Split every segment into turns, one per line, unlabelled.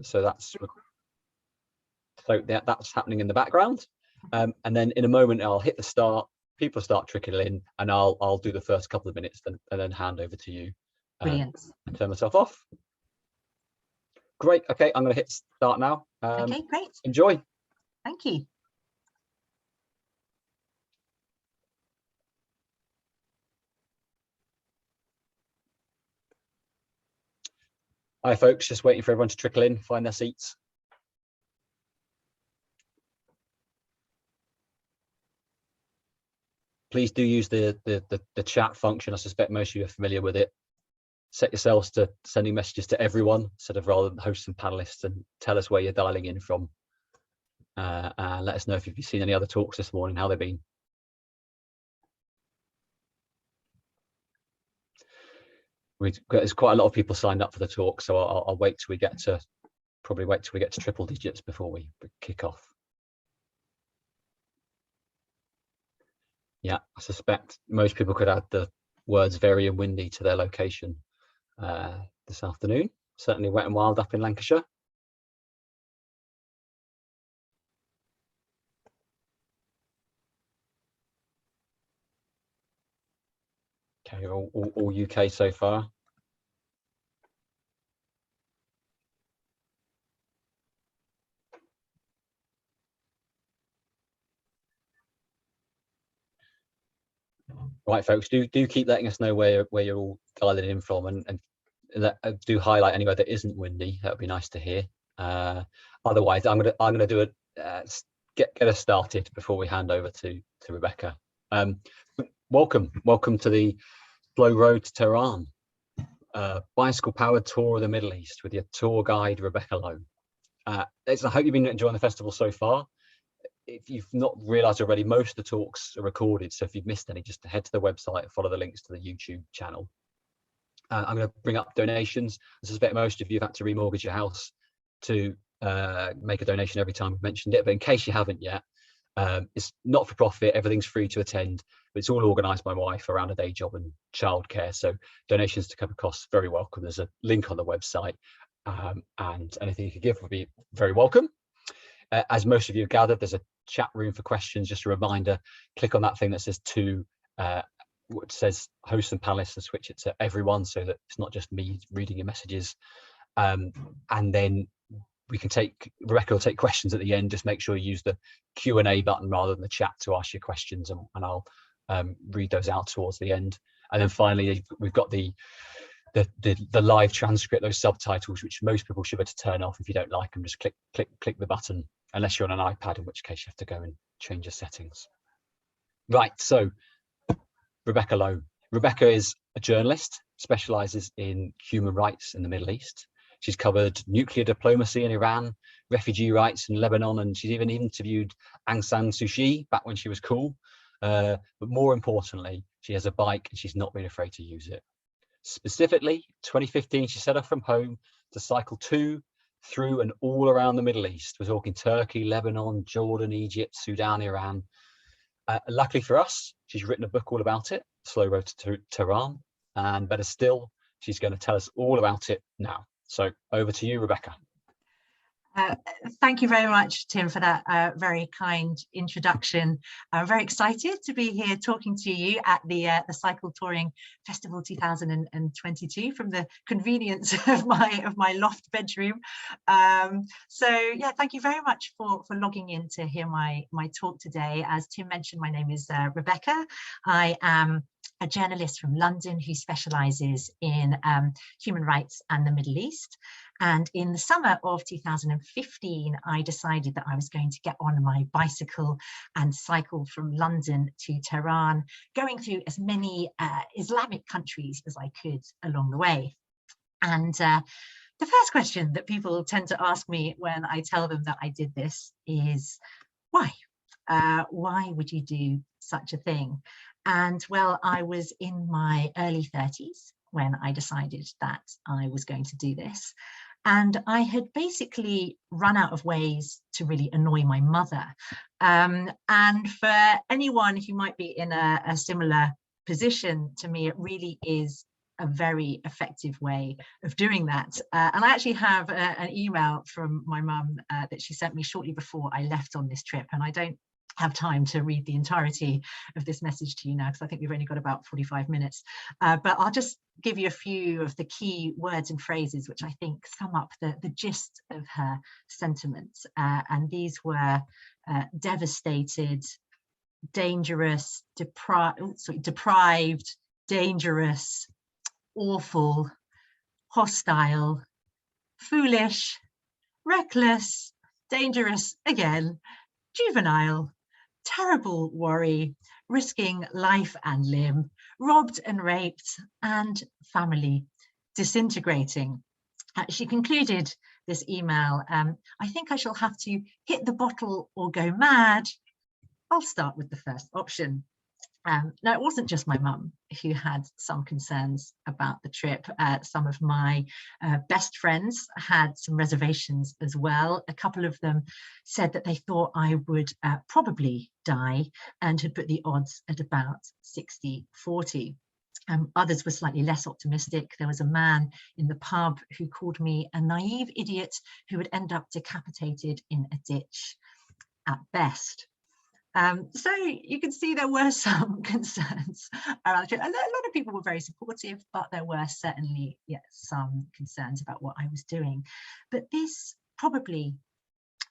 So that's happening in the background. And then in a moment, I'll hit the start, people start trickling in, and I'll do the first couple of minutes and then hand over to you.
Brilliant.
And turn myself off. Great. Okay, I'm going to hit start now.
Okay, great.
Enjoy.
Thank you.
Hi, folks. Just waiting for everyone to trickle in, find their seats. Please do use the chat function. I suspect most of you are familiar with it. Set yourselves to sending messages to everyone instead of rather than hosts and panelists, and tell us where you're dialing in from. And let us know if you've seen any other talks this morning, how they've been. There's quite a lot of people signed up for the talk, so I'll wait till we get to triple digits before we kick off. Yeah, I suspect most people could add the words very and windy to their location this afternoon. Certainly wet and wild up in Lancashire. Okay, all UK so far. Right, folks, do keep letting us know where you're all dialing in from, and do highlight anywhere that isn't windy. That would be nice to hear. Otherwise, I'm gonna do get us started before we hand over to Rebecca. Welcome to the Slow Road to Tehran, bicycle powered tour of the Middle East with your tour guide Rebecca Lowe. I hope you've been enjoying the festival so far. If you've not realized already, most of the talks are recorded, so if you've missed any, just head to the website and follow the links to the YouTube channel. I'm going to bring up donations. I suspect most of you have had to remortgage your house to make a donation every time we've mentioned it, but in case you haven't yet, it's not for profit, everything's free to attend, but it's all organised by my wife around a day job and childcare, so donations to cover costs very welcome. There's a link on the website, and anything you could give would be very welcome. As most of you have gathered, there's a chat room for questions. Just a reminder, click on that thing that says what says hosts and panelists, and switch it to everyone so that it's not just me reading your messages. And then Rebecca will take questions at the end. Just make sure you use the Q&A button rather than the chat to ask your questions, and I'll read those out towards the end. And then finally, we've got the live transcript, those subtitles, which most people should be able to turn off. If you don't like them, just click the button, unless you're on an iPad, in which case you have to go and change your settings. Right, so Rebecca Lowe. Rebecca is a journalist, specializes in human rights in the Middle East. She's covered nuclear diplomacy in Iran, refugee rights in Lebanon, and she's even interviewed Aung San Suu Kyi back when she was cool. But more importantly, she has a bike and she's not been afraid to use it. Specifically, 2015, she set off from home to cycle to, through and all around the Middle East. We're talking Turkey, Lebanon, Jordan, Egypt, Sudan, Iran. Luckily for us, she's written a book all about it, Slow Road to Tehran, and better still, she's going to tell us all about it now. So over to you, Rebecca.
Thank you very much, Tim, for that very kind introduction. I'm very excited to be here talking to you at the Cycle Touring Festival 2022 from the convenience of my loft bedroom. So yeah, thank you very much for logging in to hear my talk today. As Tim mentioned, my name is Rebecca. I am a journalist from London who specialises in human rights and the Middle East. And in the summer of 2015, I decided that I was going to get on my bicycle and cycle from London to Tehran, going through as many Islamic countries as I could along the way. And the first question that people tend to ask me when I tell them that I did this is, why? Why would you do such a thing? And well, I was in my early 30s when I decided that I was going to do this. And I had basically run out of ways to really annoy my mother. And for anyone who might be in a similar position to me, it really is a very effective way of doing that. And I actually have an email from my mum that she sent me shortly before I left on this trip, and I don't have time to read the entirety of this message to you now because I think we've only got about 45 minutes, but I'll just give you a few of the key words and phrases which I think sum up the gist of her sentiments, and these were devastated, dangerous, deprived, dangerous, awful, hostile, foolish, reckless, dangerous again, juvenile, terrible worry, risking life and limb, robbed and raped, and family disintegrating. She concluded this email, I think I shall have to hit the bottle or go mad. I'll start with the first option. Now, it wasn't just my mum who had some concerns about the trip. Some of my best friends had some reservations as well. A couple of them said that they thought I would probably die and had put the odds at about 60-40. Others were slightly less optimistic. There was a man in the pub who called me a naive idiot who would end up decapitated in a ditch at best. So you can see there were some concerns around the trip. A lot of people were very supportive, but there were certainly some concerns about what I was doing. But this probably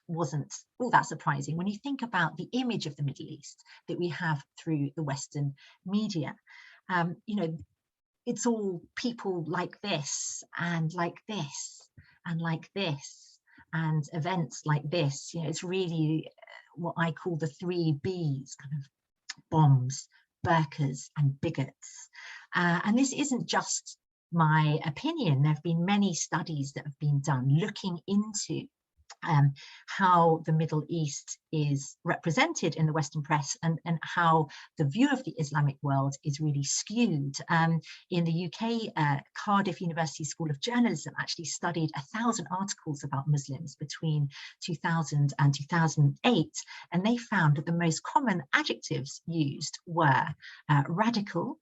wasn't all that surprising when you think about the image of the Middle East that we have through the Western media. You know, it's all people like this and like this and like this and events like this. You know, it's really what I call the 3 Bs, kind of bombs, burqas and bigots. And this isn't just my opinion. There have been many studies that have been done looking into how the Middle East is represented in the Western press and how the view of the Islamic world is really skewed. In the UK, Cardiff University School of Journalism actually studied 1,000 articles about Muslims between 2000 and 2008, and they found that the most common adjectives used were radical,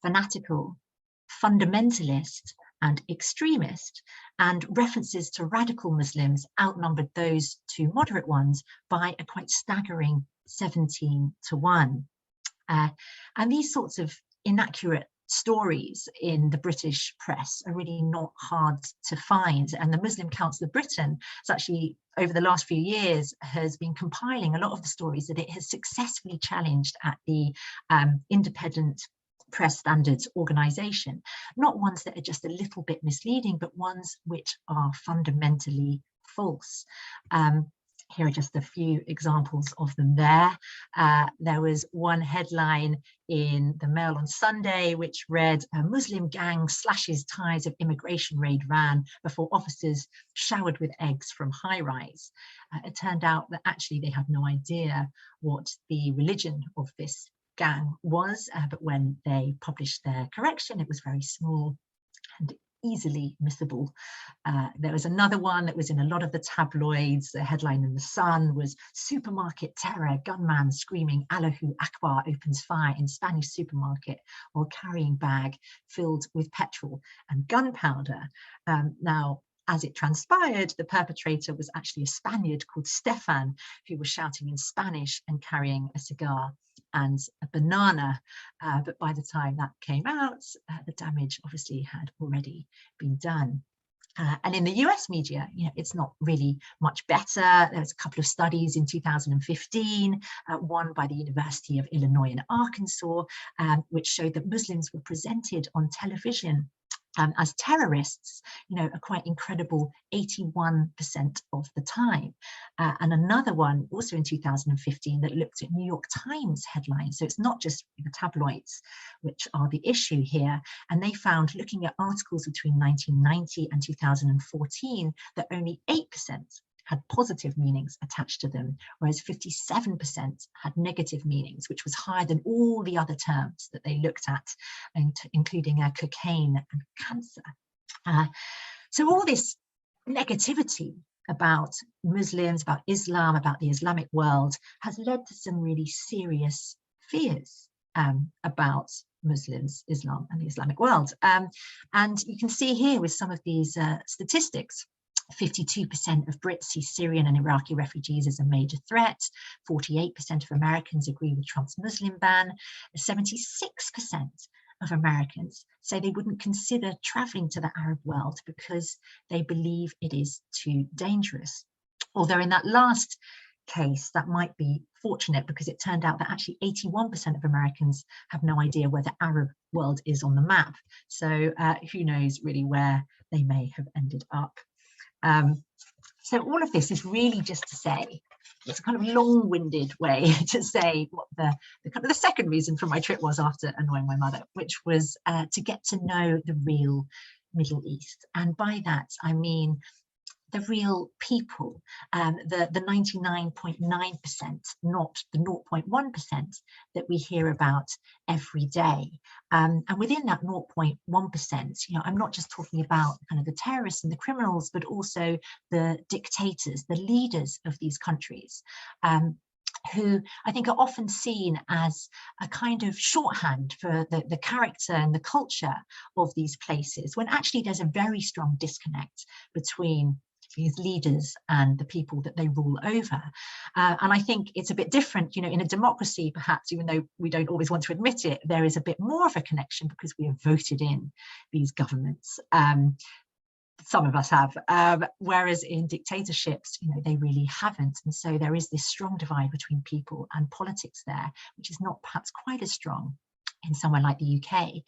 fanatical, fundamentalist, and extremist, and references to radical Muslims outnumbered those to moderate ones by a quite staggering 17-1. And these sorts of inaccurate stories in the British press are really not hard to find. And the Muslim Council of Britain has actually, over the last few years, has been compiling a lot of the stories that it has successfully challenged at the independent press standards organization, not ones that are just a little bit misleading, but ones which are fundamentally false. Here are just a few examples of them there. There was one headline in the Mail on Sunday which read, "A Muslim gang slashes ties of immigration raid van before officers showered with eggs from high-rise." It turned out that actually they had no idea what the religion of this gang was, but when they published their correction, it was very small and easily missable. There was another one that was in a lot of the tabloids. The headline in The Sun was "Supermarket terror, gunman screaming Allahu Akbar opens fire in Spanish supermarket while carrying bag filled with petrol and gunpowder." Now, as it transpired, the perpetrator was actually a Spaniard called Stefan, who was shouting in Spanish and carrying a cigar and a banana. But by the time that came out, the damage obviously had already been done. And in the US media, you know, it's not really much better. There's a couple of studies in 2015, one by the University of Illinois in Arkansas, which showed that Muslims were presented on television as terrorists, you know, a quite incredible 81% of the time. And another one also in 2015 that looked at New York Times headlines. So it's not just the tabloids which are the issue here. And they found, looking at articles between 1990 and 2014, that only 8% had positive meanings attached to them, whereas 57% had negative meanings, which was higher than all the other terms that they looked at, including cocaine and cancer. So all this negativity about Muslims, about Islam, about the Islamic world has led to some really serious fears about Muslims, Islam, and the Islamic world. And you can see here with some of these statistics, 52% of Brits see Syrian and Iraqi refugees as a major threat. 48% of Americans agree with Trump's Muslim ban. 76% of Americans say they wouldn't consider traveling to the Arab world because they believe it is too dangerous. Although in that last case, that might be fortunate because it turned out that actually 81% of Americans have no idea where the Arab world is on the map. So who knows really where they may have ended up. So all of this is really just to say, it's a kind of long-winded way to say what the kind of the second reason for my trip was after annoying my mother, which was to get to know the real Middle East. And by that, I mean the real people, the 99.9%, not the 0.1% that we hear about every day. And within that 0.1%, I'm not just talking about kind of the terrorists and the criminals, but also the dictators, the leaders of these countries, who I think are often seen as a kind of shorthand for the character and the culture of these places, when actually there's a very strong disconnect between these leaders and the people that they rule over. And I think it's a bit different, in a democracy, perhaps, even though we don't always want to admit it, there is a bit more of a connection because we have voted in these governments. Some of us have, whereas in dictatorships, they really haven't. And so there is this strong divide between people and politics there, which is not perhaps quite as strong in somewhere like the UK.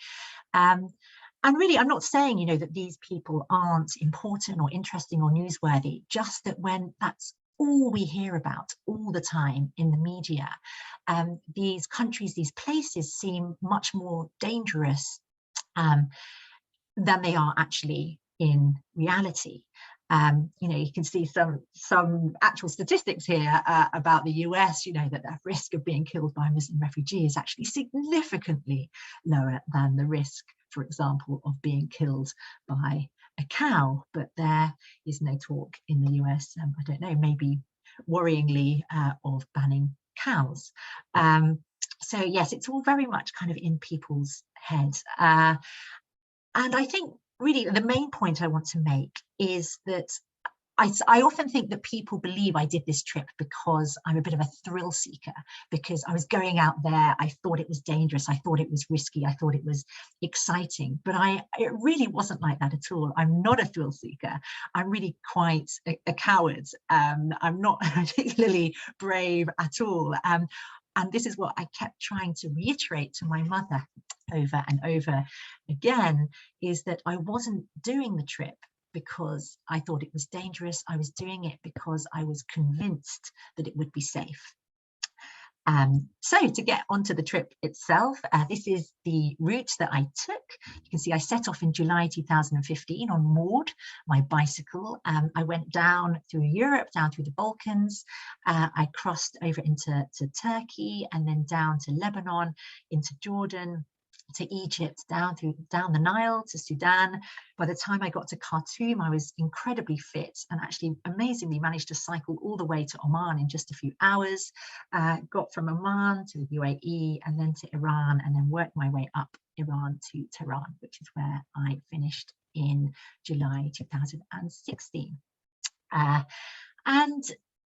And really, I'm not saying, that these people aren't important or interesting or newsworthy, just that when that's all we hear about all the time in the media, these countries, these places seem much more dangerous than they are actually in reality. You can see some actual statistics here about the US, that the risk of being killed by a Muslim refugee is actually significantly lower than the risk, for example, of being killed by a cow. But there is no talk in the US, I don't know, maybe worryingly, of banning cows. So yes, it's all very much kind of in people's heads. And I think really the main point I want to make is that I often think that people believe I did this trip because I'm a bit of a thrill seeker, because I was going out there, I thought it was dangerous, I thought it was risky, I thought it was exciting, but it really wasn't like that at all. I'm not a thrill seeker. I'm really quite a coward. I'm not particularly brave at all. And this is what I kept trying to reiterate to my mother over and over again, is that I wasn't doing the trip because I thought it was dangerous. I was doing it because I was convinced that it would be safe. So to get onto the trip itself, this is the route that I took. You can see I set off in July 2015 on Maud, my bicycle. I went down through Europe, down through the Balkans. I crossed over into Turkey and then down to Lebanon, into Jordan, to Egypt, down the Nile to Sudan. By the time I got to Khartoum, I was incredibly fit and actually amazingly managed to cycle all the way to Oman in just a few hours. Got from Oman to the UAE and then to Iran, and then worked my way up Iran to Tehran, which is where I finished in July 2016. And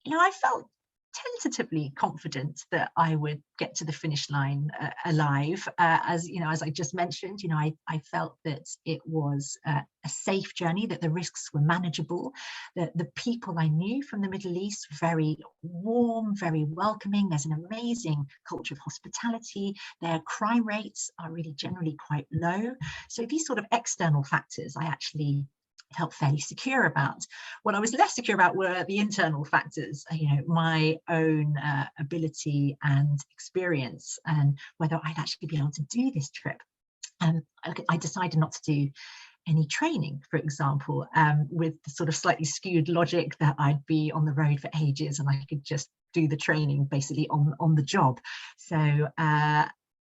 I felt tentatively confident that I would get to the finish line alive. As I just mentioned, I felt that it was a safe journey, that the risks were manageable, that the people I knew from the Middle East were very warm, very welcoming. There's an amazing culture of hospitality. Their crime rates are really generally quite low. So these sort of external factors I actually felt fairly secure about. What I was less secure about were the internal factors, my own ability and experience, and whether I'd actually be able to do this trip. I decided not to do any training, for example, with the sort of slightly skewed logic that I'd be on the road for ages and I could just do the training basically on the job. So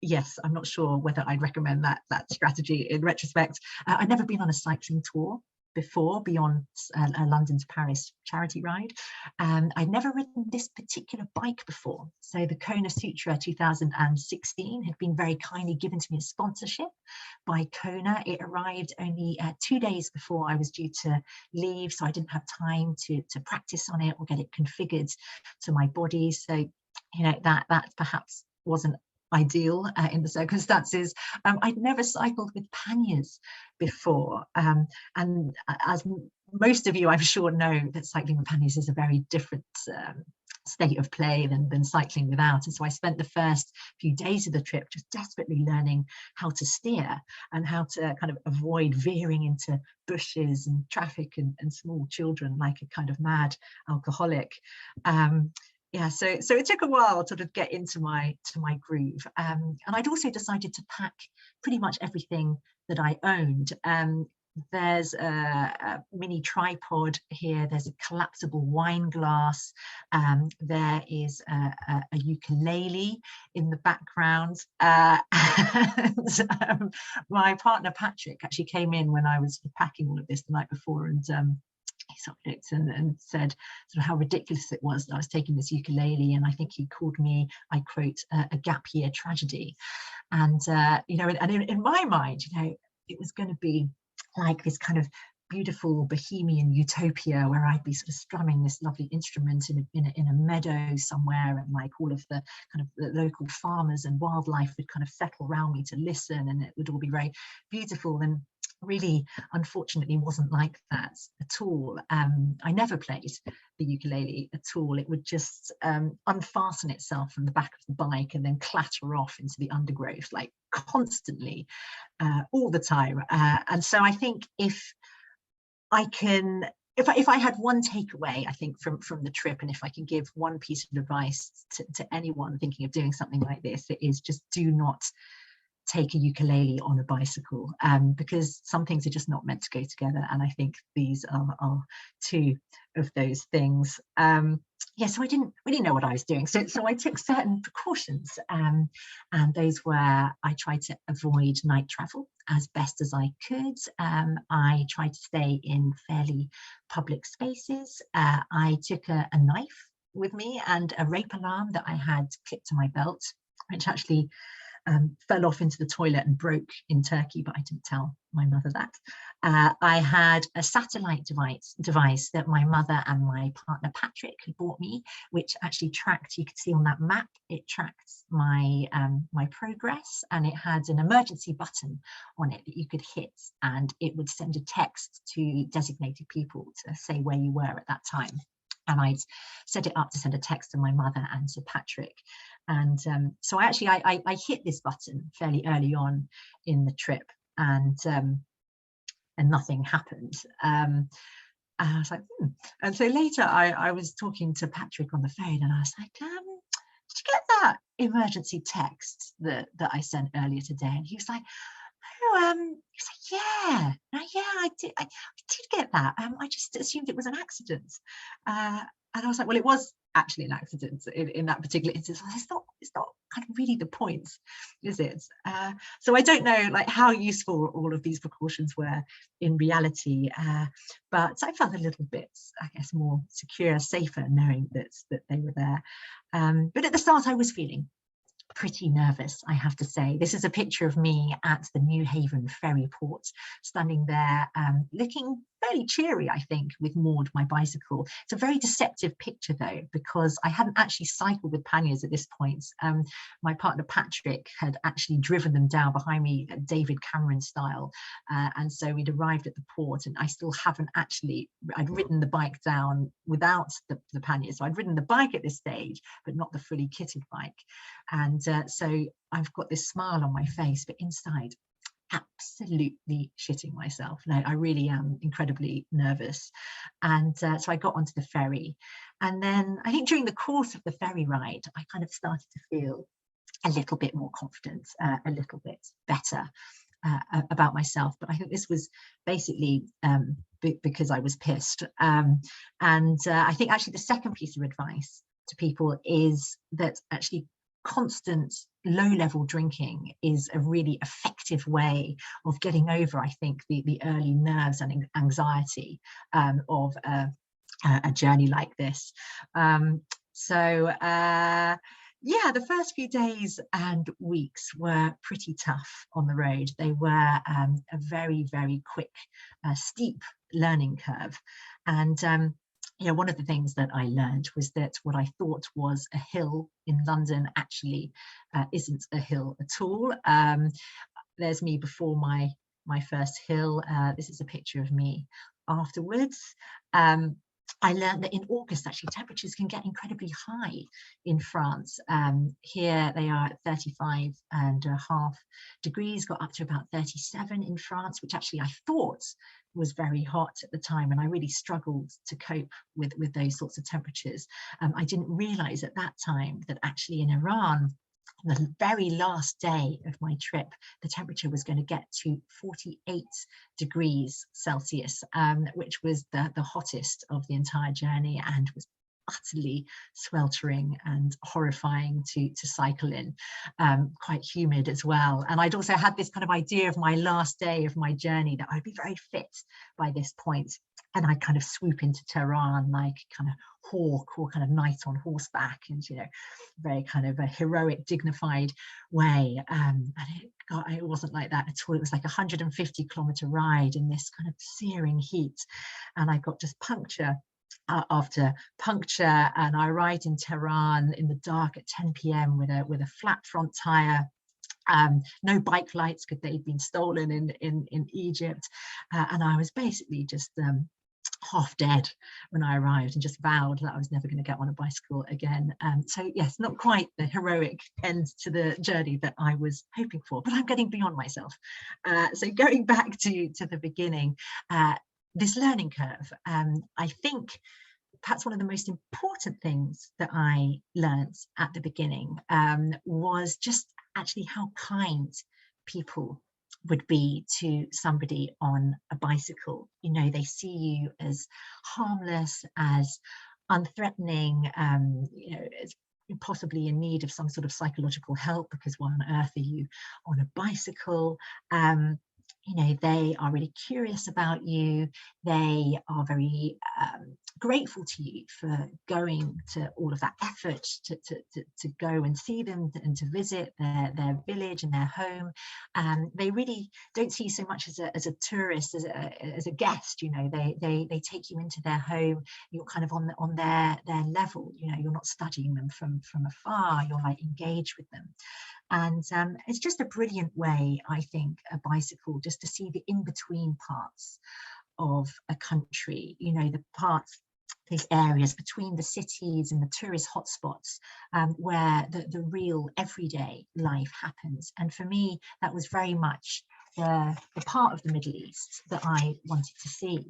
yes, I'm not sure whether I'd recommend that strategy in retrospect. I'd never been on a cycling tour before, beyond a London to Paris charity ride. I'd never ridden this particular bike before. So the Kona Sutra 2016 had been very kindly given to me as sponsorship by Kona. It arrived only 2 days before I was due to leave, so I didn't have time to practice on it or get it configured to my body. So, you know, that perhaps wasn't ideal in the circumstances. I'd never cycled with panniers before, and as most of you I'm sure know, that cycling with panniers is a very different state of play than cycling without. And so I spent the first few days of the trip just desperately learning how to steer and how to kind of avoid veering into bushes and traffic and small children like a kind of mad alcoholic. Yeah, so it took a while to sort of get into my groove, and I'd also decided to pack pretty much everything that I owned. There's a mini tripod here, there's a collapsible wine glass, there is a ukulele in the background, and my partner Patrick actually came in when I was packing all of this the night before, and he sort of looked and said sort of how ridiculous it was that I was taking this ukulele, and I think he called me, I quote, a gap year tragedy. And you know, and in my mind, you know, it was going to be like this kind of beautiful bohemian utopia where I'd be sort of strumming this lovely instrument in a meadow somewhere, and like all of the kind of the local farmers and wildlife would kind of settle around me to listen, and it would all be very beautiful. And really, unfortunately, wasn't like that at all. I never played the ukulele at all. It would just unfasten itself from the back of the bike and then clatter off into the undergrowth, like constantly, all the time. And so I think if I had one takeaway, I think from the trip, and if I can give one piece of advice to anyone thinking of doing something like this, it is just do not take a ukulele on a bicycle, because some things are just not meant to go together, and I think these are two of those things. Yeah, so I didn't really know what I was doing, so I took certain precautions, and those were, I tried to avoid night travel as best as I could. I tried to stay in fairly public spaces. I took a knife with me and a rape alarm that I had clipped to my belt, which actually fell off into the toilet and broke in Turkey, but I didn't tell my mother that. I had a satellite device that my mother and my partner Patrick had bought me, which actually tracked, you could see on that map, it tracked my my progress, and it had an emergency button on it that you could hit, and it would send a text to designated people to say where you were at that time. And I'd set it up to send a text to my mother and to Patrick. And so I hit this button fairly early on in the trip, and nothing happened. And I was like, And so later I was talking to Patrick on the phone, and I was like, did you get that emergency text that I sent earlier today? And he was like, yeah, I did get that. I just assumed it was an accident. And I was like, well, it was actually an accident in that particular instance. It's not kind of really the point, is it? So I don't know like how useful all of these precautions were in reality, but I felt a little bit, I guess, more secure, safer knowing that they were there. But at the start I was feeling pretty nervous, I have to say. This is a picture of me at the New Haven ferry port, standing there, looking fairly cheery, I think, with Maud, my bicycle. It's a very deceptive picture, though, because I hadn't actually cycled with panniers at this point. My partner Patrick had actually driven them down behind me, David Cameron style, and so we'd arrived at the port, and I still haven't actually, I'd ridden the bike down without the panniers. So I'd ridden the bike at this stage, but not the fully kitted bike. And so I've got this smile on my face, but inside, absolutely shitting myself. No, I really am incredibly nervous. And so I got onto the ferry. And then I think during the course of the ferry ride, I kind of started to feel a little bit more confident, a little bit better about myself. But I think this was basically because I was pissed. And I think actually the second piece of advice to people is that actually constant low-level drinking is a really effective way of getting over, I think, the early nerves and anxiety of a journey like this. Yeah, the first few days and weeks were pretty tough on the road. They were a very, very quick, steep learning curve. And you know, one of the things that I learned was that what I thought was a hill in London actually isn't a hill at all. There's me before my first hill. This is a picture of me afterwards. I learned that in August, actually, temperatures can get incredibly high in France. Here they are at 35.5 degrees, got up to about 37 in France, which actually I thought was very hot at the time, and I really struggled to cope with those sorts of temperatures. I didn't realize at that time that actually in Iran, the very last day of my trip, the temperature was going to get to 48 degrees Celsius, which was the hottest of the entire journey, and was utterly sweltering and horrifying to cycle in, quite humid as well. And I'd also had this kind of idea of my last day of my journey that I'd be very fit by this point, and I'd kind of swoop into Tehran like kind of hawk or kind of knight on horseback, and you know, very kind of a heroic, dignified way. And it wasn't like that at all. It was like a 150-kilometer ride in this kind of searing heat, and I got just puncture after puncture, and I arrived in Tehran in the dark at 10 p.m. with a flat front tire. No bike lights because they'd been stolen in Egypt, and I was basically just half dead when I arrived, and just vowed that I was never going to get on a bicycle again. So yes, not quite the heroic end to the journey that I was hoping for, but I'm getting beyond myself. So going back to the beginning, this learning curve, I think perhaps one of the most important things that I learned at the beginning was just actually how kind people would be to somebody on a bicycle. You know, they see you as harmless, as unthreatening, you know, as possibly in need of some sort of psychological help, because why on earth are you on a bicycle? You know, they are really curious about you. They are very grateful to you for going to all of that effort to go and see them and to visit their village and their home. They really don't see you so much as a tourist, as a guest. You know, they take you into their home. You're kind of on their level. You know, you're not studying them from afar. You're like engaged with them. And it's just a brilliant way, I think, a bicycle, just to see the in-between parts of a country, you know, the parts, these areas between the cities and the tourist hotspots, where the real everyday life happens. And for me, that was very much the part of the Middle East that I wanted to see.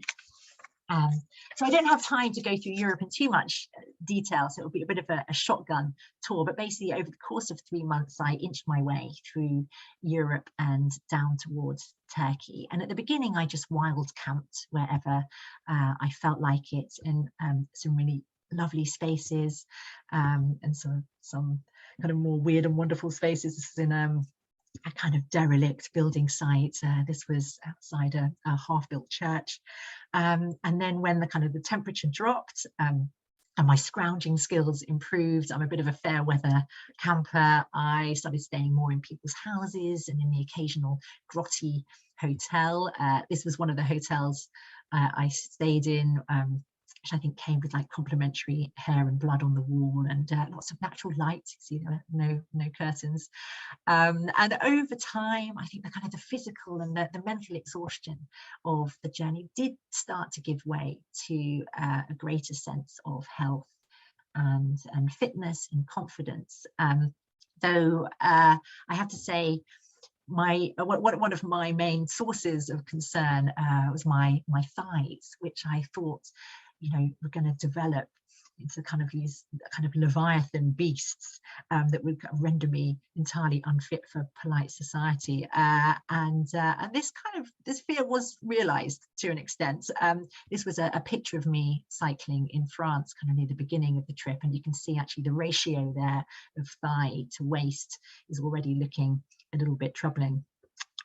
So I don't have time to go through Europe in too much detail, so it'll be a bit of a shotgun tour, but basically over the course of 3 months I inched my way through Europe and down towards Turkey. And at the beginning I just wild camped wherever I felt like it, in some really lovely spaces, and some kind of more weird and wonderful spaces. This is in a kind of derelict building site. This was outside a half-built church. And then when the temperature dropped, and my scrounging skills improved, I'm a bit of a fair weather camper, I started staying more in people's houses and in the occasional grotty hotel. This was one of the hotels I stayed in, which I think came with like complimentary hair and blood on the wall, and lots of natural light. You see, there were no curtains. And over time, I think the physical and the mental exhaustion of the journey did start to give way to a greater sense of health and fitness and confidence. Though I have to say, one of my main sources of concern was my thighs, which I thought, you know, were going to develop into kind of these kind of leviathan beasts that would render me entirely unfit for polite society. And this fear was realized to an extent. This was a picture of me cycling in France, kind of near the beginning of the trip, and you can see actually the ratio there of thigh to waist is already looking a little bit troubling.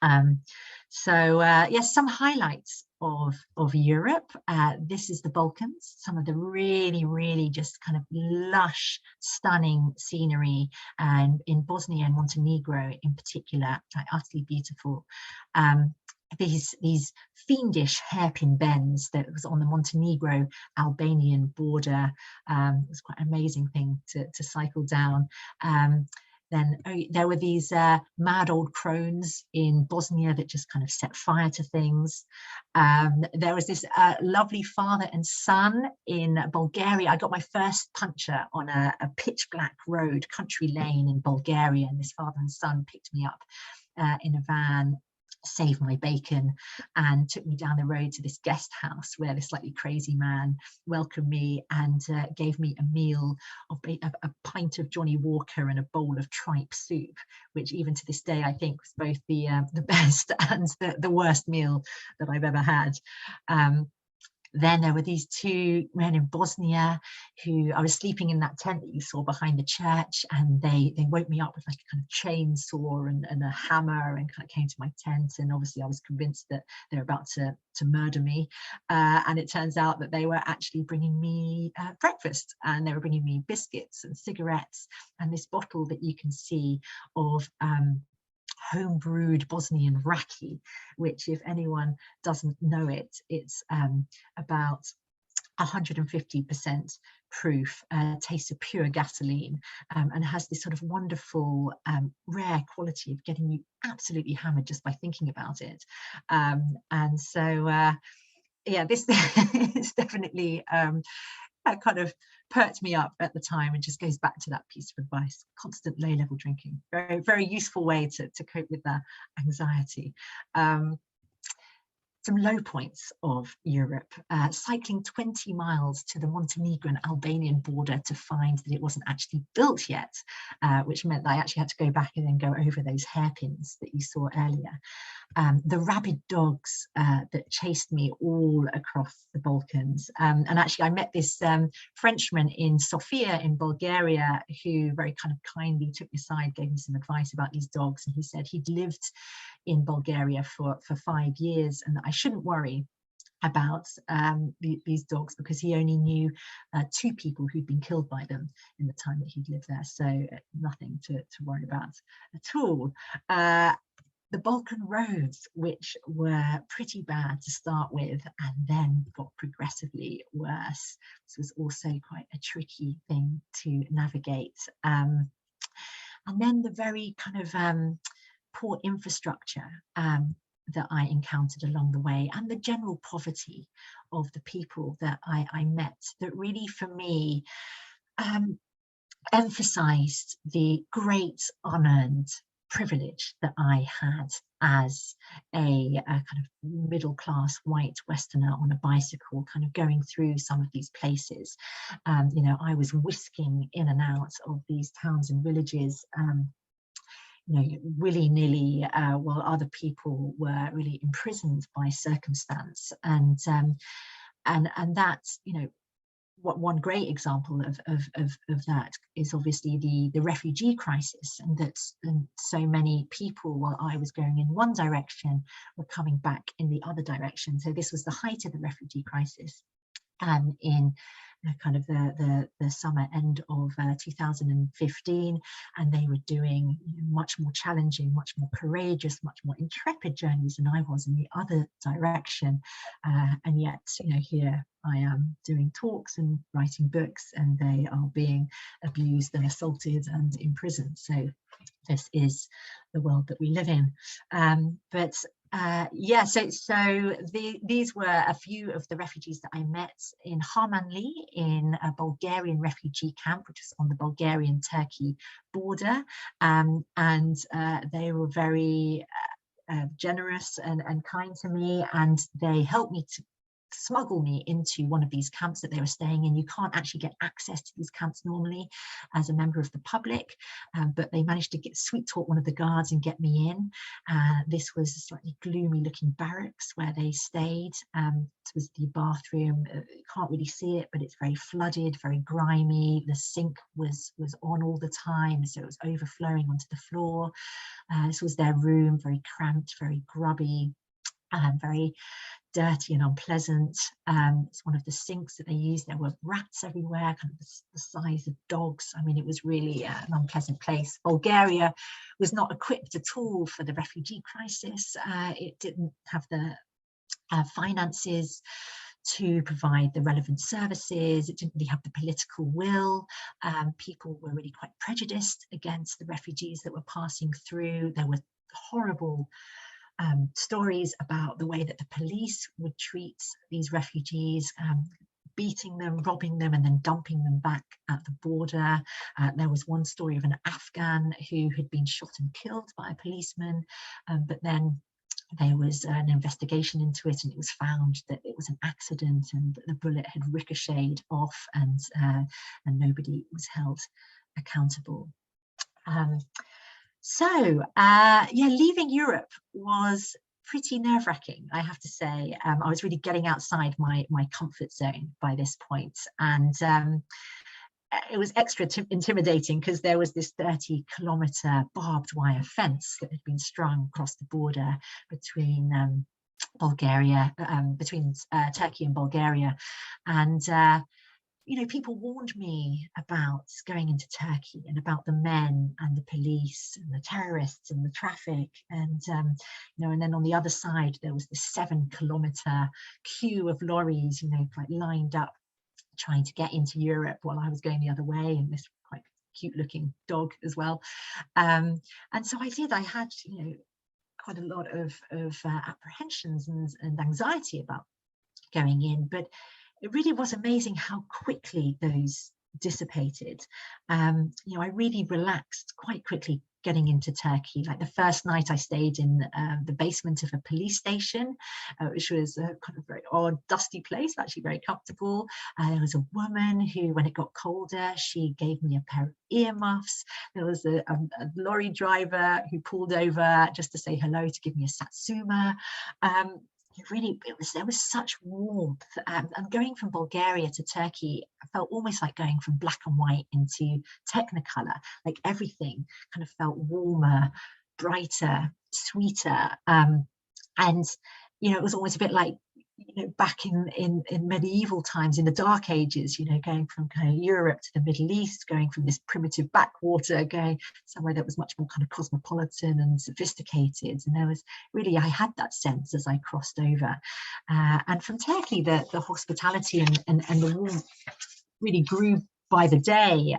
Yes, some highlights of Europe. This is the Balkans, some of the really just kind of lush, stunning scenery, and in Bosnia and Montenegro in particular, like utterly beautiful. These fiendish hairpin bends that was on the Montenegro-Albanian border. It was quite an amazing thing to cycle down. Then there were these mad old crones in Bosnia that just kind of set fire to things. There was this lovely father and son in Bulgaria. I got my first puncture on a pitch black road, country lane in Bulgaria, and this father and son picked me up in a van, saved my bacon, and took me down the road to this guest house where this slightly crazy man welcomed me and gave me a meal of a pint of Johnny Walker and a bowl of tripe soup, which even to this day I think was both the best and the worst meal that I've ever had. Then there were these two men in Bosnia who, I was sleeping in that tent that you saw behind the church, and they woke me up with like a kind of chainsaw and a hammer, and kind of came to my tent, and obviously I was convinced that they were about to murder me, and it turns out that they were actually bringing me breakfast, and they were bringing me biscuits and cigarettes and this bottle that you can see of home-brewed Bosnian raki, which, if anyone doesn't know it, it's about 150% proof, tastes of pure gasoline, and has this sort of wonderful rare quality of getting you absolutely hammered just by thinking about it. Yeah, this is definitely kind of perked me up at the time, and just goes back to that piece of advice: constant low-level drinking. Very useful way to cope with that anxiety. Some low points of Europe: cycling 20 miles to the Montenegrin-Albanian border to find that it wasn't actually built yet, which meant that I actually had to go back and then go over those hairpins that you saw earlier. The rabid dogs that chased me all across the Balkans. And actually I met this Frenchman in Sofia in Bulgaria who very kind of kindly took me aside, gave me some advice about these dogs, and he said he'd lived in Bulgaria for 5 years and that I shouldn't worry about these dogs because he only knew 2 people who'd been killed by them in the time that he'd lived there, so nothing to worry about at all. The Balkan roads, which were pretty bad to start with and then got progressively worse. This was also quite a tricky thing to navigate. And then the very kind of poor infrastructure that I encountered along the way, and the general poverty of the people that I met, that really for me emphasized the great unearned privilege that I had as a kind of middle-class white Westerner on a bicycle, kind of going through some of these places. You know, I was whisking in and out of these towns and villages, you know, willy-nilly, while other people were really imprisoned by circumstance. And that, you know, one great example of that is obviously the refugee crisis, and that so many people, while I was going in one direction, were coming back in the other direction. So this was the height of the refugee crisis, in kind of the summer end of 2015, and they were doing much more challenging, much more courageous, much more intrepid journeys than I was in the other direction, and yet, you know, here I am doing talks and writing books, and they are being abused and assaulted and imprisoned. So this is the world that we live in. Yeah, so these were a few of the refugees that I met in Harmanli, in a Bulgarian refugee camp, which is on the Bulgarian-Turkey border, and they were very generous and kind to me, and they helped me smuggle me into one of these camps that they were staying in. You can't actually get access to these camps normally as a member of the public, but they managed to sweet talk one of the guards and get me in. This was a slightly gloomy looking barracks where they stayed. This was the bathroom. You can't really see it, but it's very flooded, very grimy. The sink was on all the time, so it was overflowing onto the floor. This was their room, very cramped, very grubby, very dirty and unpleasant. It's one of the sinks that they used. There were rats everywhere, kind of the size of dogs. I mean, it was really an unpleasant place. Bulgaria was not equipped at all for the refugee crisis. It didn't have the finances to provide the relevant services. It didn't really have the political will. People were really quite prejudiced against the refugees that were passing through. There were horrible stories about the way that the police would treat these refugees, beating them, robbing them, and then dumping them back at the border. There was one story of an Afghan who had been shot and killed by a policeman, but then there was an investigation into it, and it was found that it was an accident and that the bullet had ricocheted off, and nobody was held accountable. Yeah, leaving Europe was pretty nerve-wracking, I have to say. I was really getting outside my comfort zone by this point, and it was extra intimidating because there was this 30-kilometer barbed wire fence that had been strung across the border between Bulgaria, between Turkey and Bulgaria, and you know, people warned me about going into Turkey and about the men and the police and the terrorists and the traffic, and you know, and then on the other side there was this 7-kilometer queue of lorries, you know, like lined up trying to get into Europe while I was going the other way, and this quite cute looking dog as well. And so I had, you know, quite a lot of apprehensions and anxiety about going in, but it really was amazing how quickly those dissipated. You know, I really relaxed quite quickly getting into Turkey. Like the first night I stayed in the basement of a police station, which was a kind of very odd, dusty place, actually very comfortable. There was a woman who, when it got colder, she gave me a pair of earmuffs. There was a lorry driver who pulled over just to say hello, to give me a satsuma. There was such warmth, and going from Bulgaria to Turkey, I felt almost like going from black and white into Technicolor. Like everything kind of felt warmer, brighter, sweeter, and you know, it was almost a bit like, you know, back in medieval times, in the Dark Ages, you know, going from kind of Europe to the Middle East, going from this primitive backwater, going somewhere that was much more kind of cosmopolitan and sophisticated. And there was really, I had that sense as I crossed over. And from Turkey, the hospitality and the warmth really grew by the day.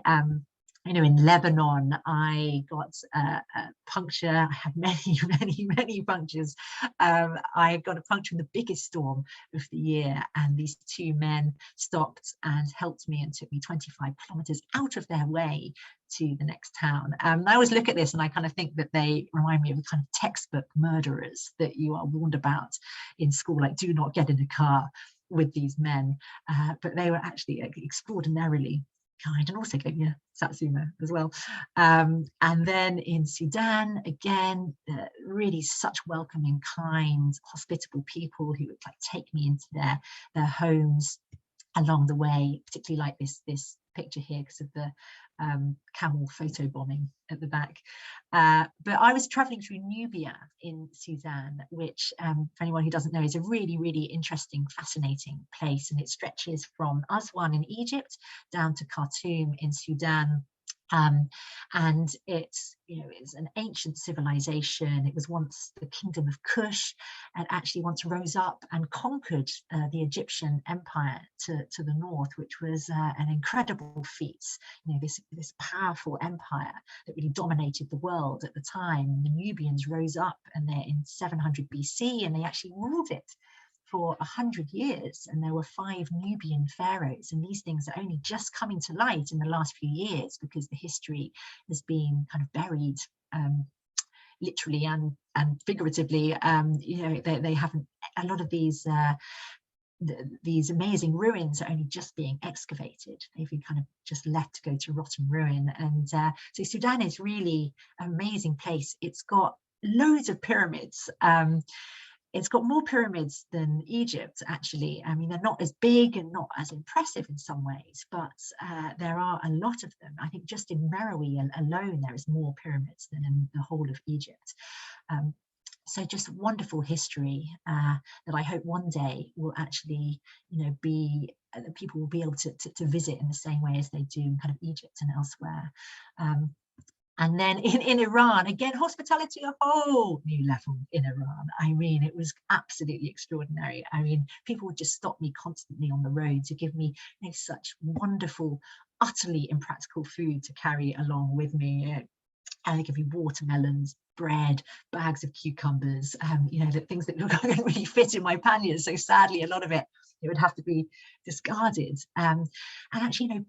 You know, in Lebanon, I got a puncture. I had many punctures. I got a puncture in the biggest storm of the year, and these two men stopped and helped me and took me 25 kilometers out of their way to the next town. I always look at this and I kind of think that they remind me of the kind of textbook murderers that you are warned about in school, like do not get in a car with these men. But they were actually extraordinarily kind, and also gave me a satsuma as well. And then in Sudan, again, really such welcoming, kind, hospitable people who would like take me into their homes along the way, particularly like this picture here because of the camel photo bombing at the back. But I was traveling through Nubia in Sudan, which for anyone who doesn't know is a really interesting, fascinating place, and it stretches from Aswan in Egypt down to Khartoum in Sudan. And it's, you know, it's an ancient civilization. It was once the kingdom of Kush, and actually once rose up and conquered the Egyptian empire to the north, which was an incredible feat. You know, this powerful empire that really dominated the world at the time. The Nubians rose up, and they're in 700 BC, and they actually ruled it for 100 years, and there were 5 Nubian pharaohs, and these things are only just coming to light in the last few years because the history has been kind of buried, literally and figuratively. You know, they haven't, a lot of these these amazing ruins are only just being excavated. They've been kind of just left to go to rotten ruin. And so Sudan is really an amazing place. It's got loads of pyramids. It's got more pyramids than Egypt, actually. I mean, they're not as big and not as impressive in some ways, but there are a lot of them. I think just in Meroe alone, there is more pyramids than in the whole of Egypt. So just wonderful history that I hope one day will actually, be that people will be able to visit in the same way as they do in kind of Egypt and elsewhere. And then in Iran, again, hospitality, a whole new level in Iran. I mean, it was absolutely extraordinary. I mean, people would just stop me constantly on the road to give me such wonderful, utterly impractical food to carry along with me. And they give you watermelons, bread, bags of cucumbers, the things that look like don't really fit in my panniers. So sadly, a lot of it would have to be discarded. And actually,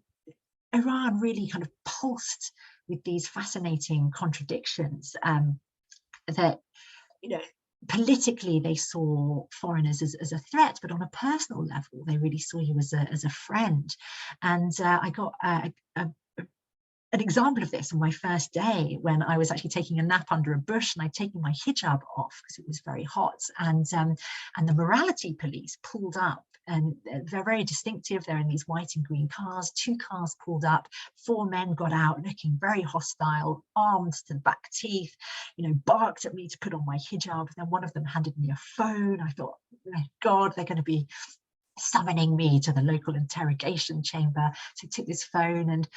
Iran really kind of pulsed with these fascinating contradictions that, politically they saw foreigners as a threat, but on a personal level, they really saw you as a friend. And I got an example of this on my first day when I was actually taking a nap under a bush, and I'd taken my hijab off because it was very hot, and the morality police pulled up, and they're very distinctive. They're in these white and green cars. 2 cars pulled up, 4 men got out looking very hostile, armed to the back teeth, barked at me to put on my hijab. Then one of them handed me a phone. I thought, my God, they're going to be summoning me to the local interrogation chamber. So he took this phone, and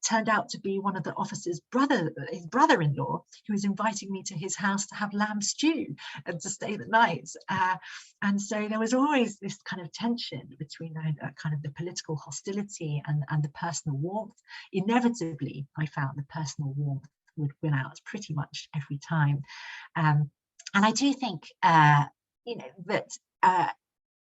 turned out to be one of the officer's his brother-in-law, who was inviting me to his house to have lamb stew and to stay the night. And so there was always this kind of tension between kind of the political hostility and the personal warmth. Inevitably, I found the personal warmth would win out pretty much every time. And I do think, that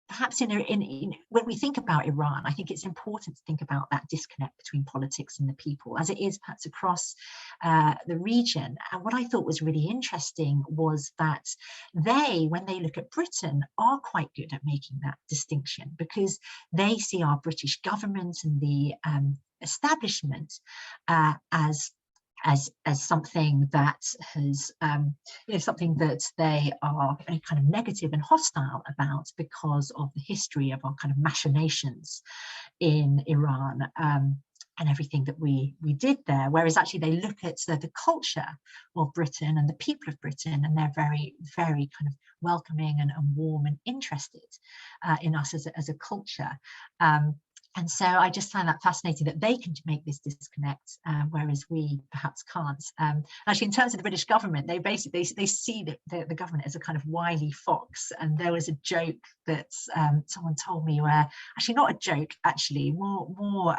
perhaps when we think about Iran, I think it's important to think about that disconnect between politics and the people, as it is perhaps across the region. And what I thought was really interesting was that when they look at Britain, are quite good at making that distinction, because they see our British government and the establishment as something that has something that they are kind of negative and hostile about because of the history of our kind of machinations in Iran, and everything that we did there. Whereas actually they look at the culture of Britain and the people of Britain, and they're very, very kind of welcoming and warm and interested in us as a culture. And so I just find that fascinating that they can make this disconnect, whereas we perhaps can't. Actually, in terms of the British government, they see the government as a kind of wily fox. And there was a joke that someone told me, where actually not a joke, actually more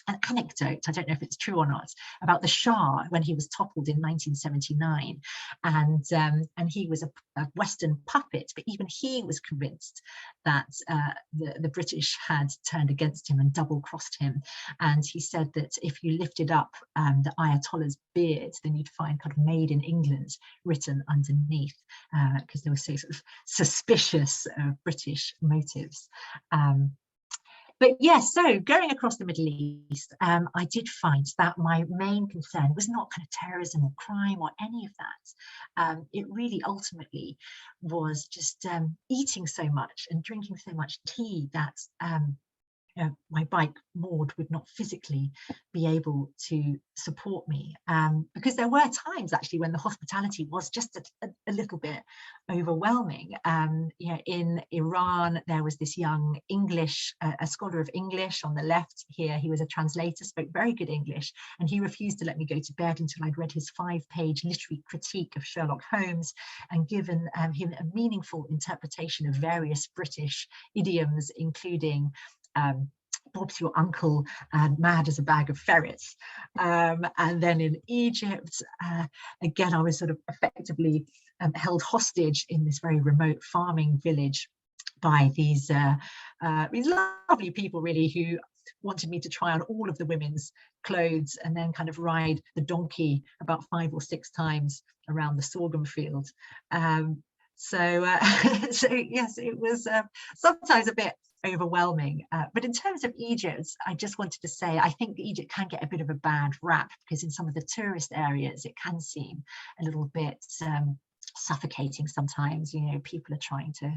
an anecdote, I don't know if it's true or not, about the Shah when he was toppled in 1979, and he was a Western puppet, but even he was convinced that the British had turned against him and double-crossed him. And he said that if you lifted up the Ayatollah's beard, then you'd find kind of "Made in England" written underneath, because they were so sort of suspicious of British motives. But yes, so going across the Middle East, I did find that my main concern was not kind of terrorism or crime or any of that. It really ultimately was just eating so much and drinking so much tea that my bike Maud would not physically be able to support me, because there were times actually when the hospitality was just a little bit overwhelming. In Iran, there was this young English, a scholar of English on the left here. He was a translator, spoke very good English, and he refused to let me go to bed until I'd read his 5-page literary critique of Sherlock Holmes and given him a meaningful interpretation of various British idioms, including "Bob's your uncle" and "mad as a bag of ferrets." And then in Egypt, again, I was sort of effectively held hostage in this very remote farming village by these lovely people, really, who wanted me to try on all of the women's clothes and then kind of ride the donkey about 5 or 6 times around the sorghum field. So, so yes, it was sometimes a bit overwhelming. But in terms of Egypt, I just wanted to say, I think Egypt can get a bit of a bad rap because in some of the tourist areas, it can seem a little bit suffocating sometimes. You know, people are trying to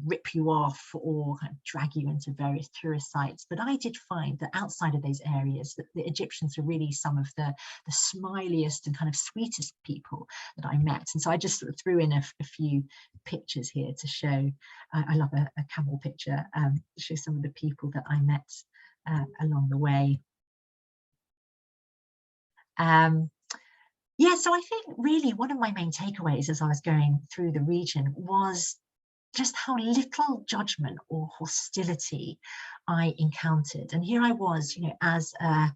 rip you off or kind of drag you into various tourist sites. But I did find that outside of those areas, that the Egyptians are really some of the smiliest and kind of sweetest people that I met. And so I just sort of threw in a few pictures here to show. I love a camel picture, to show some of the people that I met along the way. Yeah, so I think really one of my main takeaways as I was going through the region was just how little judgment or hostility I encountered. And here I was, you know, as a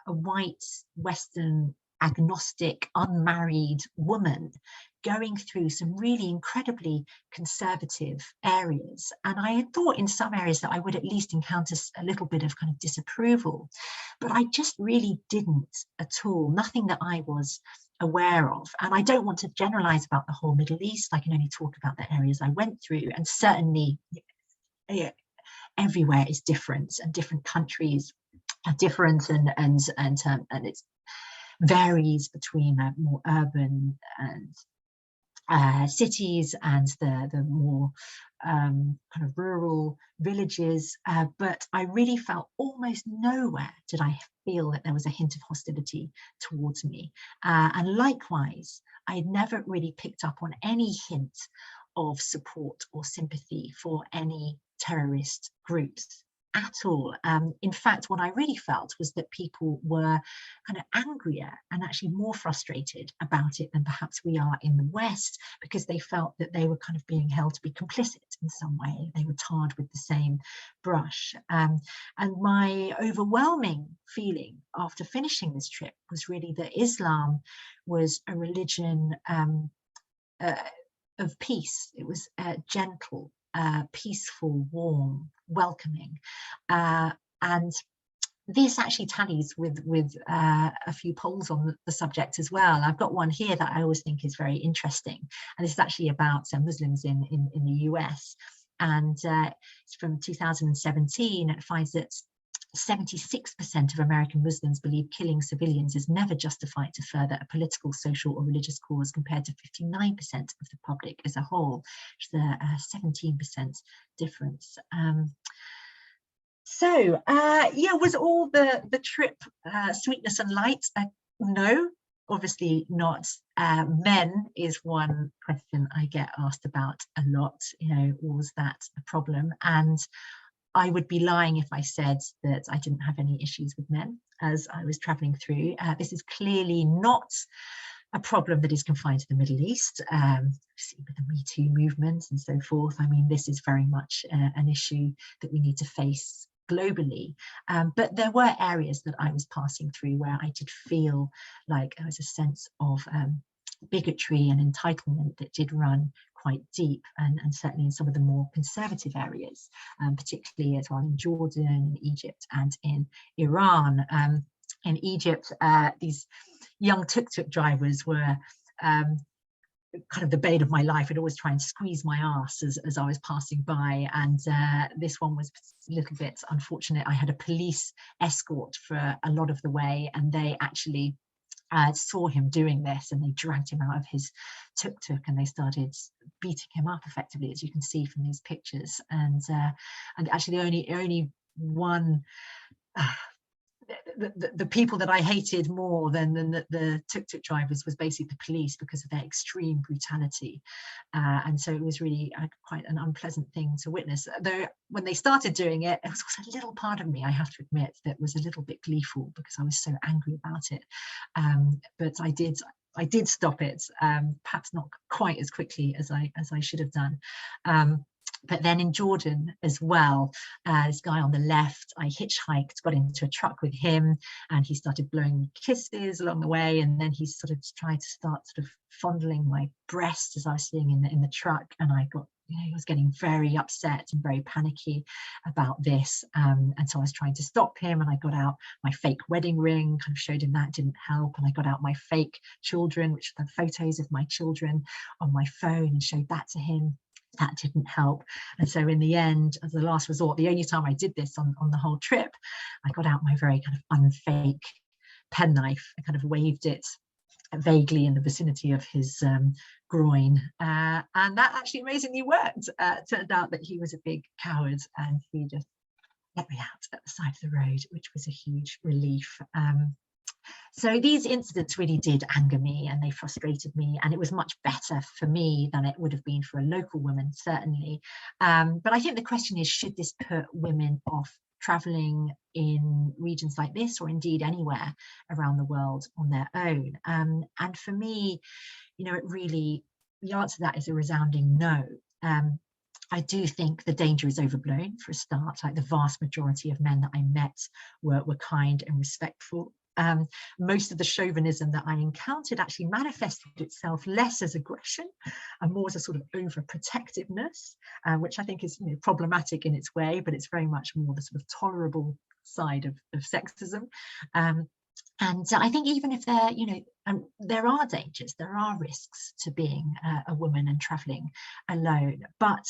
white, Western, agnostic, unmarried woman, going through some really incredibly conservative areas. And I had thought in some areas that I would at least encounter a little bit of kind of disapproval, but I just really didn't at all, nothing that I was aware of. And I don't want to generalize about the whole Middle East. I can only talk about the areas I went through, and certainly everywhere is different, and different countries are different, and it varies between more urban and cities and the more kind of rural villages, but I really felt almost nowhere did I feel that there was a hint of hostility towards me. And likewise, I had never really picked up on any hint of support or sympathy for any terrorist groups at all. In fact, what I really felt was that people were kind of angrier and actually more frustrated about it than perhaps we are in the West, because they felt that they were kind of being held to be complicit in some way. They were tarred with the same brush. And my overwhelming feeling after finishing this trip was really that Islam was a religion of peace. It was gentle, peaceful, warm, welcoming, and this actually tallies with a few polls on the subject as well. I've got one here that I always think is very interesting, and this is actually about Muslims in the US, and it's from 2017. It finds that 76% of American Muslims believe killing civilians is never justified to further a political, social, or religious cause, compared to 59% of the public as a whole, which is a 17% difference. So, yeah, was all the trip sweetness and light? No, obviously not. Men is one question I get asked about a lot. You know, was that a problem? And I would be lying if I said that I didn't have any issues with men as I was traveling through. This is clearly not a problem that is confined to the Middle East, see with the Me Too movement and so forth. I mean, this is very much an issue that we need to face globally. But there were areas that I was passing through where I did feel like there was a sense of bigotry and entitlement that did run quite deep, and certainly in some of the more conservative areas, particularly as well in Jordan, in Egypt, and in Iran. In Egypt, these young tuk-tuk drivers were kind of the bane of my life. I'd always try and squeeze my ass as I was passing by, and this one was a little bit unfortunate. I had a police escort for a lot of the way, and they actually saw him doing this, and they dragged him out of his tuk-tuk and they started beating him up effectively, as you can see from these pictures. And actually only one the people that I hated more than the tuk-tuk drivers was basically the police, because of their extreme brutality. And so it was really quite an unpleasant thing to witness. Though when they started doing it, there was also a little part of me, I have to admit, that was a little bit gleeful because I was so angry about it. But I did stop it, perhaps not quite as quickly as I should have done. But then in Jordan as well, this guy on the left, I hitchhiked, got into a truck with him, and he started blowing me kisses along the way. And then he sort of tried to start sort of fondling my breast as I was sitting in the truck, and I got he was getting very upset and very panicky about this. And so I was trying to stop him, and I got out my fake wedding ring, kind of showed him that didn't help. And I got out my fake children, which are the photos of my children on my phone, and showed that to him. That didn't help. And so in the end, as a last resort, the only time I did this on the whole trip, I got out my very kind of unfake penknife. I kind of waved it vaguely in the vicinity of his groin, and that actually amazingly worked. Turned out that he was a big coward, and he just let me out at the side of the road, which was a huge relief. So these incidents really did anger me, and they frustrated me, and it was much better for me than it would have been for a local woman, certainly. But I think the question is, should this put women off traveling in regions like this, or indeed anywhere around the world on their own? And for me, you know, the answer to that is a resounding no. I do think the danger is overblown for a start. Like, the vast majority of men that I met were kind and respectful. Most of the chauvinism that I encountered actually manifested itself less as aggression and more as a sort of overprotectiveness, which I think is, you know, problematic in its way, but it's very much more the sort of tolerable side of sexism. And I think even if there, you know, there are dangers, there are risks to being a woman and traveling alone, but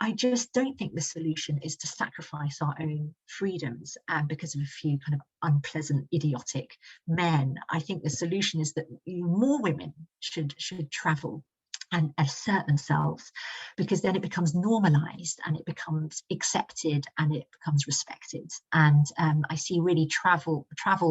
I just don't think the solution is to sacrifice our own freedoms because of a few kind of unpleasant, idiotic men. I think the solution is that more women should travel and assert themselves, because then it becomes normalized and it becomes accepted and it becomes respected. And I see really travel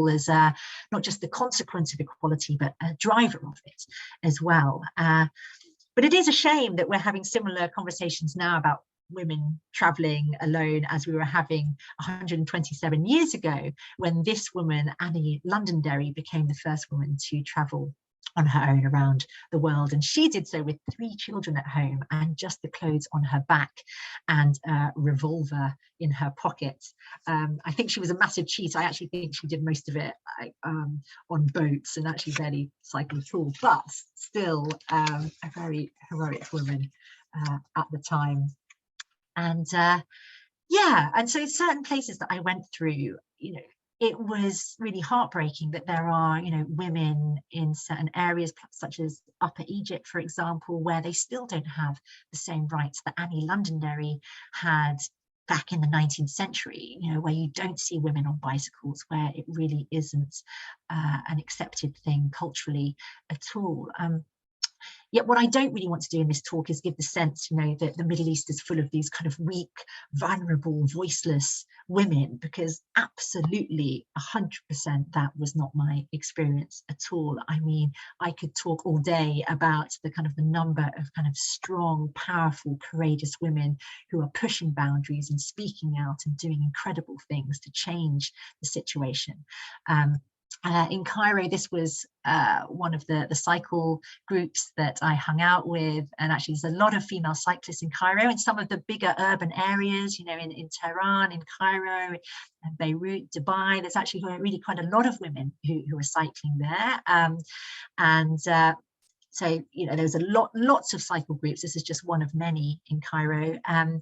as not just the consequence of equality, but a driver of it as well. But it is a shame that we're having similar conversations now about women traveling alone as we were having 127 years ago, when this woman, Annie Londonderry, became the first woman to travel on her own around the world. And she did so with 3 children at home and just the clothes on her back and a revolver in her pocket. I think she was a massive cheat. I actually think she did most of it on boats and actually barely cycled at all, but still a very heroic woman at the time. And yeah, and so certain places that I went through, you know, it was really heartbreaking that there are, you know, women in certain areas, such as Upper Egypt, for example, where they still don't have the same rights that Annie Londonderry had back in the 19th century, you know, where you don't see women on bicycles, where it really isn't an accepted thing culturally at all. Yet what I don't really want to do in this talk is give the sense, you know, that the Middle East is full of these kind of weak, vulnerable, voiceless women, because absolutely 100% that was not my experience at all. I mean, I could talk all day about the kind of the number of kind of strong, powerful, courageous women who are pushing boundaries and speaking out and doing incredible things to change the situation. In Cairo, this was one of the cycle groups that I hung out with, and actually there's a lot of female cyclists in Cairo, in some of the bigger urban areas, you know, in Tehran, in Cairo, and Beirut, Dubai. There's actually really quite a lot of women who are cycling there. So, you know, there's lots of cycle groups. This is just one of many in Cairo. And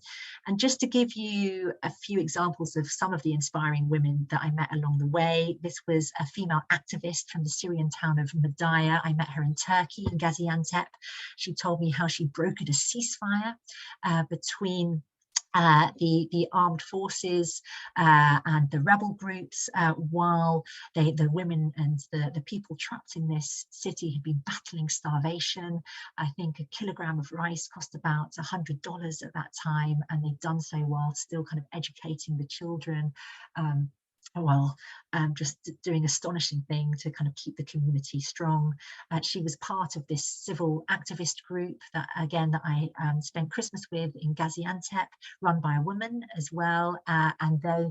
just to give you a few examples of some of the inspiring women that I met along the way, this was a female activist from the Syrian town of Madaya. I met her in Turkey, in Gaziantep. She told me how she brokered a ceasefire between the armed forces and the rebel groups, while the women and the people trapped in this city had been battling starvation. I think a kilogram of rice cost about $100 at that time, and they'd done so while still kind of educating the children, just doing astonishing thing to kind of keep the community strong. She was part of this civil activist group that I spent Christmas with in Gaziantep, run by a woman as well, and they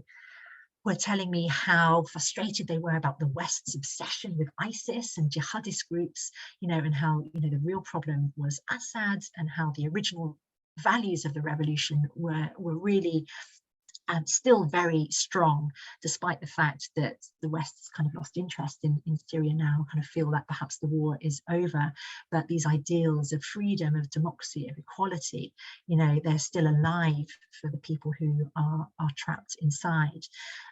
were telling me how frustrated they were about the West's obsession with ISIS and jihadist groups, you know, and how, you know, the real problem was Assad, and how the original values of the revolution were really and still very strong, despite the fact that the West's kind of lost interest in Syria now, kind of feel that perhaps the war is over. But these ideals of freedom, of democracy, of equality, you know, they're still alive for the people who are trapped inside.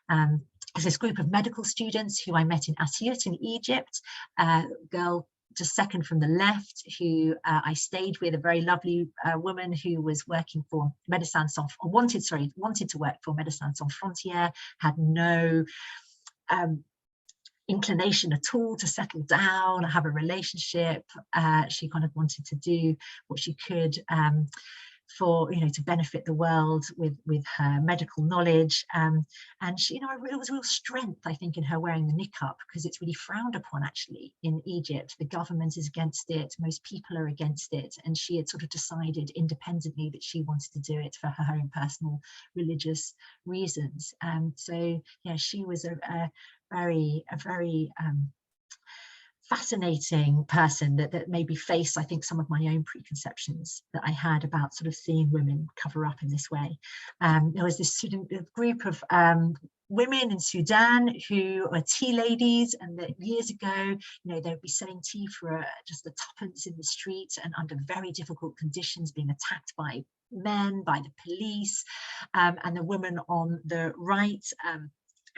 There's this group of medical students who I met in Asyut in Egypt, a girl just second from the left, who I stayed with, a very lovely woman who was working for Médecins Sans wanted to work for Médecins Sans Frontières, had no inclination at all to settle down, have a relationship. She kind of wanted to do what she could for, you know, to benefit the world with her medical knowledge, and she, you know, it was real strength, I think, in her wearing the niqab, because it's really frowned upon actually in Egypt. The government is against it, most people are against it, and she had sort of decided independently that she wanted to do it for her own personal religious reasons. So yeah, she was a very fascinating person that made me face, I think, some of my own preconceptions that I had about sort of seeing women cover up in this way. There was this group of women in Sudan who were tea ladies, and that years ago, you know, they would be selling tea for just a tuppence in the street, and under very difficult conditions, being attacked by men, by the police. And the woman on the right,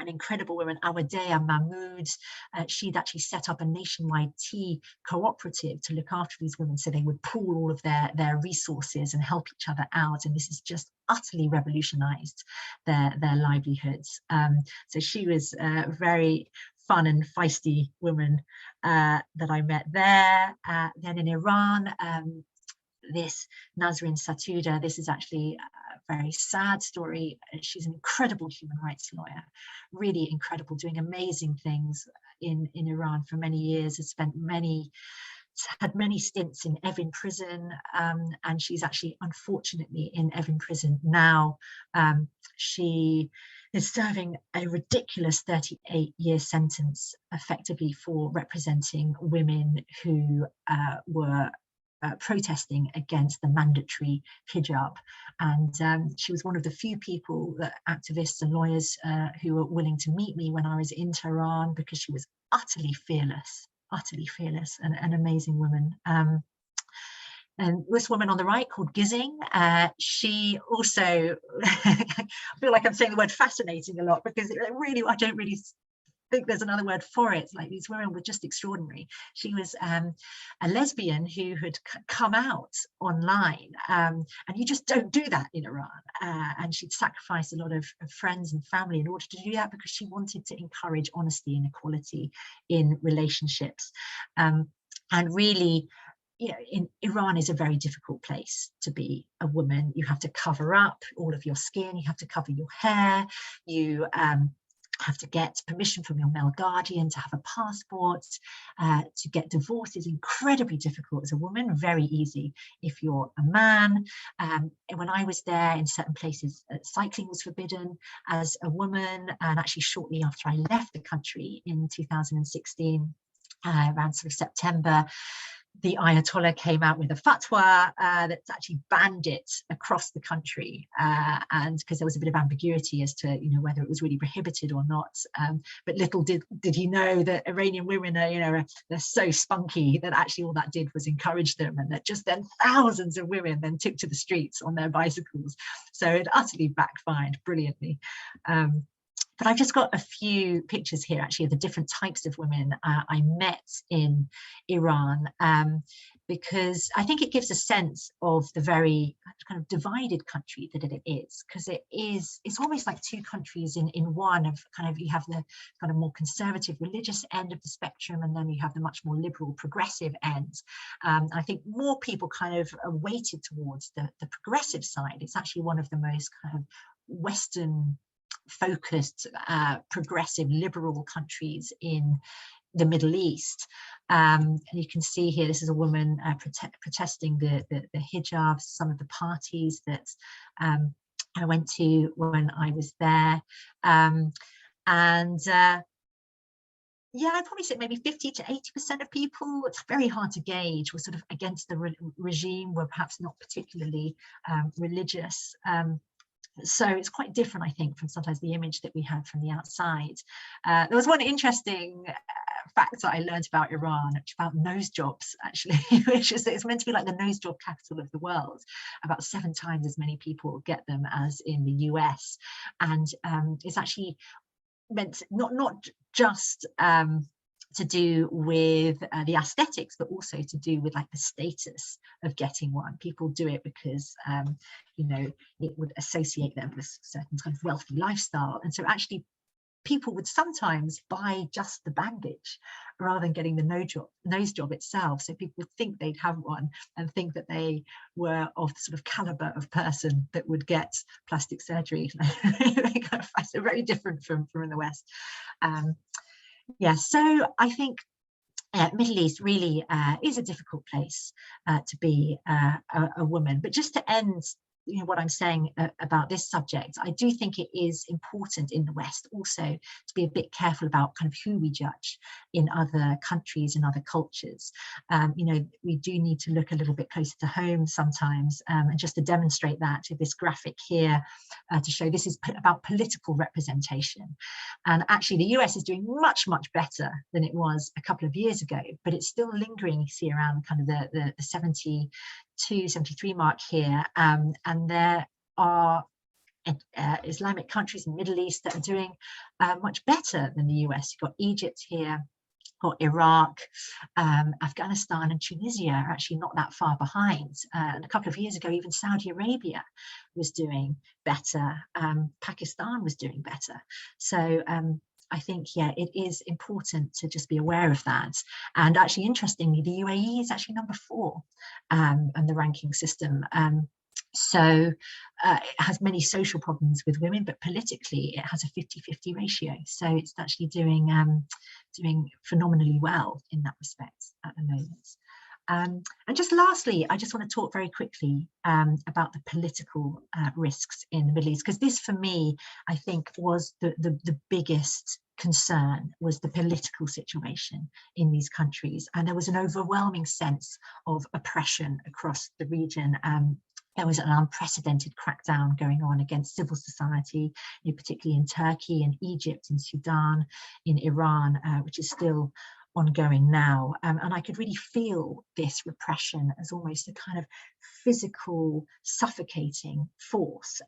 an incredible woman, Awadea Mahmoud, she'd actually set up a nationwide tea cooperative to look after these women, so they would pool all of their resources and help each other out. And this has just utterly revolutionized their livelihoods. So she was a very fun and feisty woman that I met there. Then in Iran, this Nasrin Sotoudeh, this is actually a very sad story. She's an incredible human rights lawyer, really incredible, doing amazing things in Iran for many years, has had many stints in Evin prison, and she's actually unfortunately in Evin prison now. She is serving a ridiculous 38-year sentence, effectively for representing women who were protesting against the mandatory hijab. And she was one of the few people, that activists and lawyers, who were willing to meet me when I was in Tehran, because she was utterly fearless, and an amazing woman. And this woman on the right, called Gizing, she also, I feel like I'm saying the word fascinating a lot, because I don't really think there's another word for it. Like, these women were just extraordinary. She was a lesbian who had come out online, and you just don't do that in Iran. And she'd sacrificed a lot of friends and family in order to do that, because she wanted to encourage honesty and equality in relationships. And really, you know, in Iran is a very difficult place to be a woman. You have to cover up all of your skin, you have to cover your hair, you have to get permission from your male guardian to have a passport. To get divorced is incredibly difficult as a woman, very easy if you're a man. And when I was there, in certain places, cycling was forbidden as a woman. And actually shortly after I left the country in 2016, around sort of September, the Ayatollah came out with a fatwa that actually banned it across the country, and because there was a bit of ambiguity as to, you know, whether it was really prohibited or not. But little did he know that Iranian women are, you know, they're so spunky that actually all that did was encourage them, and that just then thousands of women then took to the streets on their bicycles. So it utterly backfired brilliantly. But I've just got a few pictures here, actually, of the different types of women I met in Iran, because I think it gives a sense of the very kind of divided country that it is, because it's almost like two countries in one. Of kind of, you have the kind of more conservative religious end of the spectrum, and then you have the much more liberal progressive end. I think more people kind of are weighted towards the progressive side. It's actually one of the most kind of Western focused, progressive, liberal countries in the Middle East. And you can see here, this is a woman protesting the hijab, some of the parties that I went to when I was there. Yeah, I'd probably say maybe 50 to 80% of people, it's very hard to gauge, were sort of against the regime, were perhaps not particularly religious. So it's quite different, I think, from sometimes the image that we had from the outside. There was one interesting fact that I learned about Iran, about nose jobs, actually, which is that it's meant to be like the nose job capital of the world. About 7 times as many people get them as in the US. And it's actually meant not just to do with the aesthetics, but also to do with like the status of getting one. People do it because you know, it would associate them with a certain kind of wealthy lifestyle, and so actually people would sometimes buy just the bandage rather than getting the nose job itself. So people would think they'd have one and think that they were of the sort of caliber of person that would get plastic surgery. So very different from in the West. Yeah, so I think Middle East really is a difficult place to be a woman. But just to end, you know, what I'm saying about this subject, I do think it is important in the West also to be a bit careful about kind of who we judge in other countries and other cultures. You know, we do need to look a little bit closer to home sometimes, and just to demonstrate that with this graphic here to show this is about political representation. And actually the US is doing much better than it was a couple of years ago, but it's still lingering, you see, around kind of the 72, 73 mark here, and there are Islamic countries in the Middle East that are doing much better than the US. You've got Egypt here, got Iraq, Afghanistan and Tunisia are actually not that far behind. And a couple of years ago, even Saudi Arabia was doing better. Pakistan was doing better. So I think, yeah, it is important to just be aware of that. And actually, interestingly, the UAE is actually number 4 on the ranking system. So it has many social problems with women, but politically it has a 50-50 ratio. So it's actually doing phenomenally well in that respect at the moment. And just lastly, I just want to talk very quickly about the political risks in the Middle East, because this for me, I think, was the biggest concern, was the political situation in these countries. And there was an overwhelming sense of oppression across the region. There was an unprecedented crackdown going on against civil society, particularly in Turkey and Egypt, in Sudan, in Iran, which is still ongoing now. And I could really feel this repression as almost a kind of physical, suffocating force.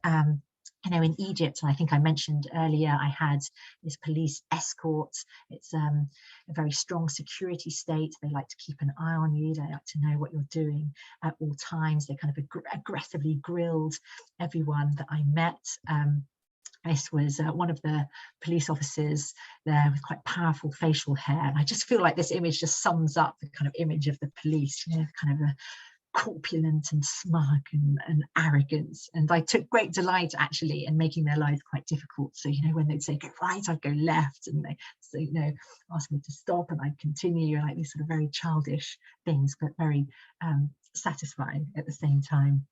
You know, in Egypt, and I think I mentioned earlier, I had this police escort. It's a very strong security state. They like to keep an eye on you. They like to know what you're doing at all times. They kind of aggressively grilled everyone that I met. This was one of the police officers there with quite powerful facial hair. And I just feel like this image just sums up the kind of image of the police, you know, kind of a corpulent and smug and arrogance. And I took great delight actually in making their lives quite difficult. So, you know, when they'd say go right, I'd go left, and they, so, you know, ask me to stop and I'd continue, like these sort of very childish things, but very satisfying at the same time.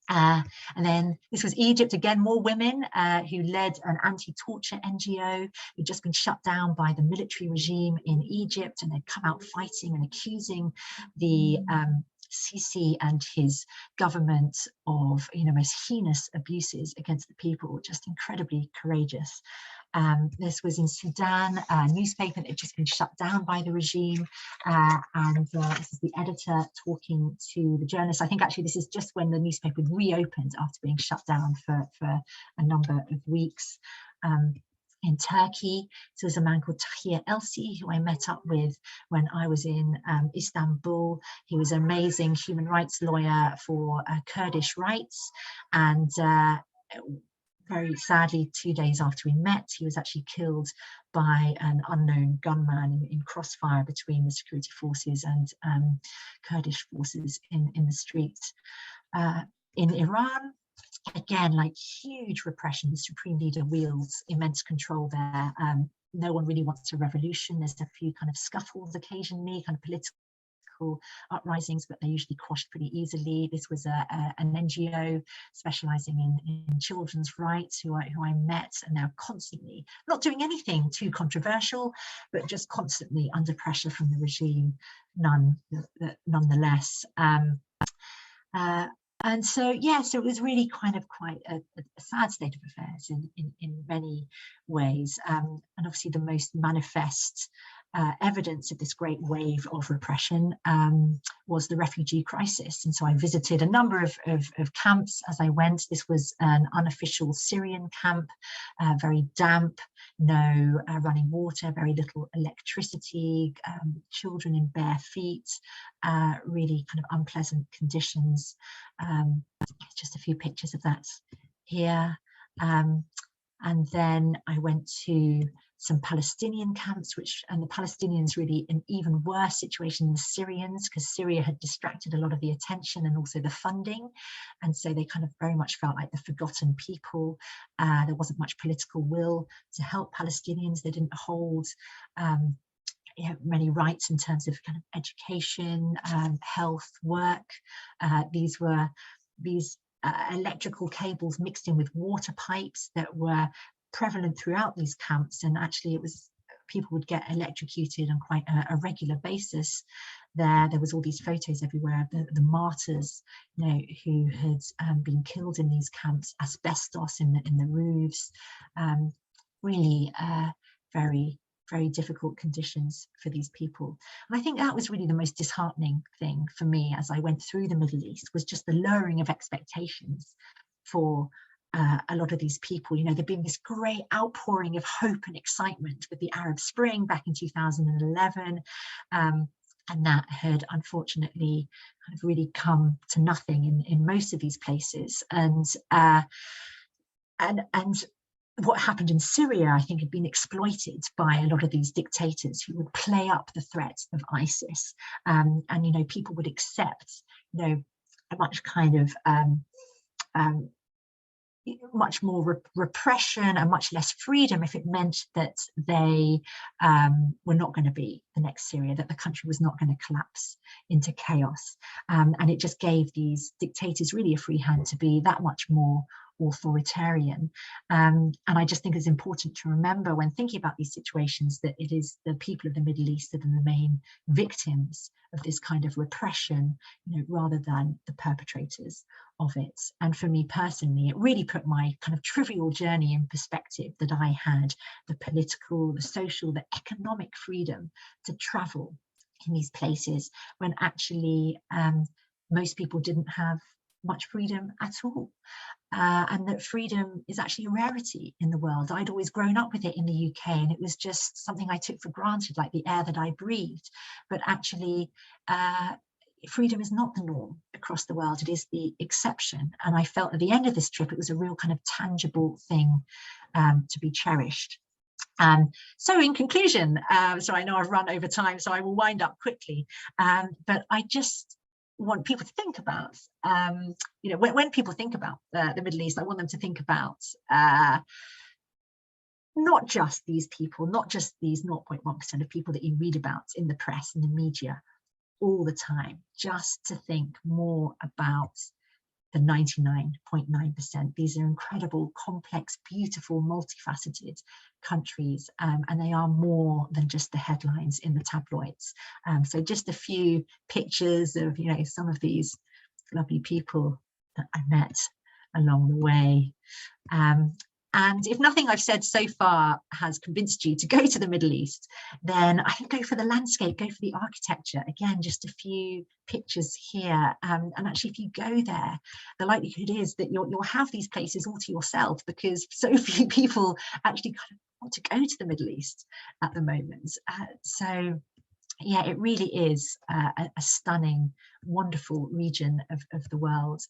And then this was Egypt, again, more women who led an anti-torture NGO who'd just been shut down by the military regime in Egypt, and they'd come out fighting and accusing the Sisi and his government of, you know, most heinous abuses against the people. Just incredibly courageous. This was in Sudan, a newspaper that had just been shut down by the regime, and this is the editor talking to the journalist. I think actually this is just when the newspaper reopened after being shut down for a number of weeks. In Turkey, so there's a man called Tahir Elsi, who I met up with when I was in Istanbul. He was an amazing human rights lawyer for Kurdish rights, and very sadly, 2 days after we met, he was actually killed by an unknown gunman in crossfire between the security forces and Kurdish forces in the street. In Iran, again, like huge repression. The supreme leader wields immense control there. No one really wants a revolution. There's a few kind of scuffles occasionally, kind of political uprisings, but they're usually quashed pretty easily. This was an NGO specializing in children's rights who I met, and they're constantly not doing anything too controversial, but just constantly under pressure from the regime nonetheless. And so, yeah, so it was really kind of quite a sad state of affairs in many ways. And obviously the most manifest evidence of this great wave of repression was the refugee crisis. And so I visited a number of camps as I went. This was an unofficial Syrian camp, very damp, no running water, very little electricity, children in bare feet, really kind of unpleasant conditions. Just a few pictures of that here. And then I went to some Palestinian camps, and the Palestinians really an even worse situation than the Syrians, because Syria had distracted a lot of the attention and also the funding. And so they kind of very much felt like the forgotten people. There wasn't much political will to help Palestinians. They didn't hold many rights in terms of kind of education, health, work. These electrical cables mixed in with water pipes that were prevalent throughout these camps, and actually people would get electrocuted on quite a regular basis. There was all these photos everywhere of the martyrs, who had been killed in these camps, asbestos in the roofs, really very, very difficult conditions for these people. And I think that was really the most disheartening thing for me as I went through the Middle East, was just the lowering of expectations for a lot of these people. There'd been this great outpouring of hope and excitement with the Arab Spring back in 2011, and that had unfortunately kind of really come to nothing in most of these places. And what happened in Syria, I think, had been exploited by a lot of these dictators who would play up the threat of ISIS, and people would accept a much kind of much more repression and much less freedom if it meant that they were not going to be the next Syria, that the country was not going to collapse into chaos. And it just gave these dictators really a free hand to be that much more authoritarian. And I just think it's important to remember when thinking about these situations that it is the people of the Middle East that are the main victims of this kind of repression, rather than the perpetrators of it. And for me personally, it really put my kind of trivial journey in perspective, that I had the political, the social, the economic freedom to travel in these places when actually most people didn't have much freedom at all. And that freedom is actually a rarity in the world. I'd always grown up with it in the UK, and it was just something I took for granted, like the air that I breathed. But actually, freedom is not the norm across the world. It is the exception. And I felt at the end of this trip, it was a real kind of tangible thing to be cherished. So in conclusion, so I know I've run over time, so I will wind up quickly. But I just want people to think about, when people think about the Middle East, I want them to think about not just these people, not just these 0.1% of people that you read about in the press and the media all the time, just to think more about the 99.9%. These are incredible, complex, beautiful, multifaceted countries, and they are more than just the headlines in the tabloids. So just a few pictures of some of these lovely people that I met along the way. And if nothing I've said so far has convinced you to go to the Middle East, then I think go for the landscape, go for the architecture. Again, just a few pictures here. And actually, if you go there, the likelihood is that you'll have these places all to yourself, because so few people actually kind of want to go to the Middle East at the moment. So yeah, it really is a stunning, wonderful region of the world.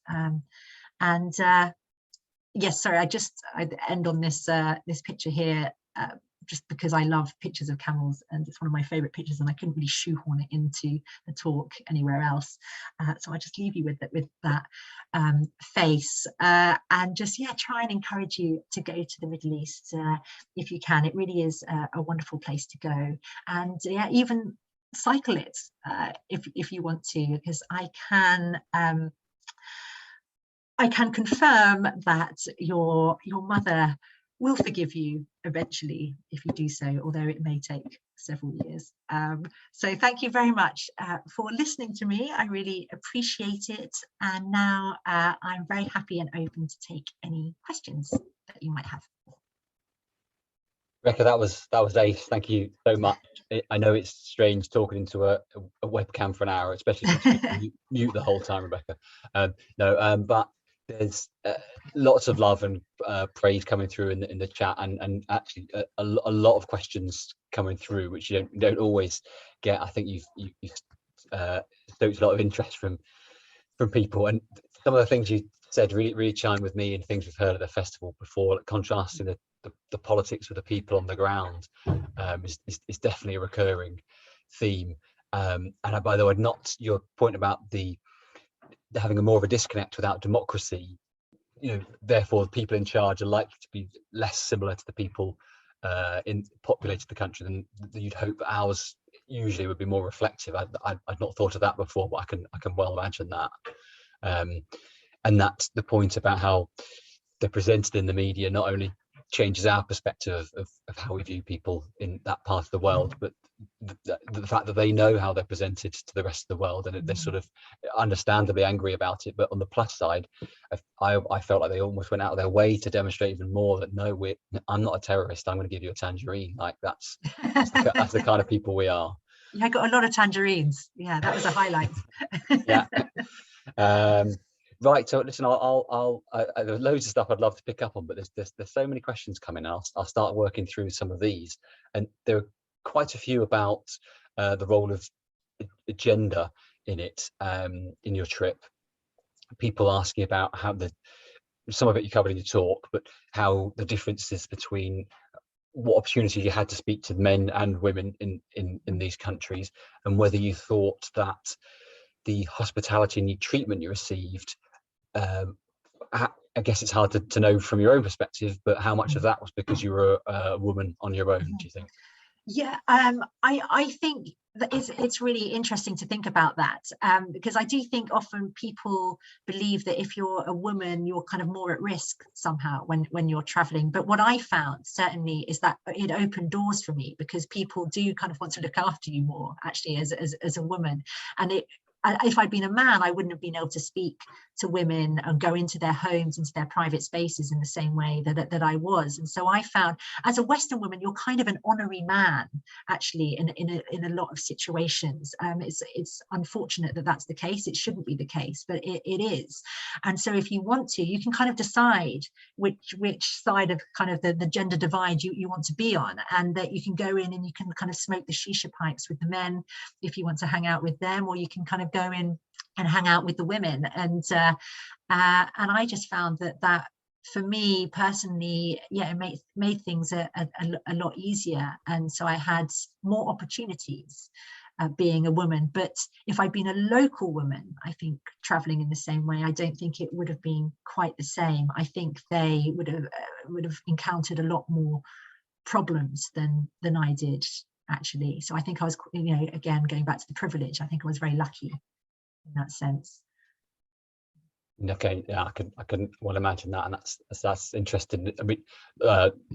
Yes, sorry, I'd end on this this picture here, just because I love pictures of camels, and it's one of my favorite pictures, and I couldn't really shoehorn it into the talk anywhere else. So I just leave you with that face, and just, try and encourage you to go to the Middle East if you can. It really is a wonderful place to go, and even cycle it if you want to, because I can confirm that your mother will forgive you eventually if you do so, although it may take several years. So thank you very much for listening to me. I really appreciate it. And now I'm very happy and open to take any questions that you might have.
Rebecca, that was ace. Thank you so much. I know it's strange talking into a webcam for an hour, especially since you mute the whole time, Rebecca. But there's lots of love and praise coming through in the chat, and actually a lot of questions coming through, which you don't always get. I think you've stoked a lot of interest from people, and some of the things you said really chime with me, and things we've heard at the festival before, like contrasting the politics with the people on the ground is definitely a recurring theme. And by the way, not your point about having a more of a disconnect without democracy, therefore the people in charge are likely to be less similar to the people in populated the country than you'd hope. Ours usually would be more reflective. I'd not thought of that before, but I can well imagine that. And that's the point about how they're presented in the media not only changes our perspective of how we view people in that part of the world, but the fact that they know how they're presented to the rest of the world, and they're sort of understandably angry about it. But on the plus side, I felt like they almost went out of their way to demonstrate even more that no, I'm not a terrorist, I'm going to give you a tangerine. Like that's the kind of people we are.
Yeah, I got a lot of tangerines. Yeah, that was a highlight.
Yeah. Right, so listen, there's loads of stuff I'd love to pick up on, but there's so many questions coming. I'll start working through some of these, and there are quite a few about the role of gender in it, in your trip. People asking about how some of it you covered in your talk, but how the differences between what opportunity you had to speak to men and women in these countries, and whether you thought that the hospitality and the treatment you received, I guess it's hard to know from your own perspective, but how much of that was because you were a woman on your own, do you think?
Yeah, I think that it's really interesting to think about that, because I do think often people believe that if you're a woman, you're kind of more at risk somehow when you're traveling. But what I found certainly is that it opened doors for me, because people do kind of want to look after you more, actually, as a woman. And if I'd been a man, I wouldn't have been able to speak to women and go into their homes, into their private spaces in the same way that I was. And so I found, as a Western woman, you're kind of an honorary man, actually, in a lot of situations. It's unfortunate that that's the case. It shouldn't be the case, but it is. And so if you want to, you can kind of decide which side of kind of the gender divide you want to be on, and that you can go in and you can kind of smoke the shisha pipes with the men if you want to hang out with them, or you can kind of go in and hang out with the women. And I just found that for me personally, yeah, it made things a lot easier. And so I had more opportunities being a woman. But if I'd been a local woman, I think traveling in the same way, I don't think it would have been quite the same. I think they would have encountered a lot more problems than I did, actually. So I think I was, again, going back to the privilege, I think I was very lucky in that sense.
Okay, yeah, I can well imagine that, and that's interesting. I mean,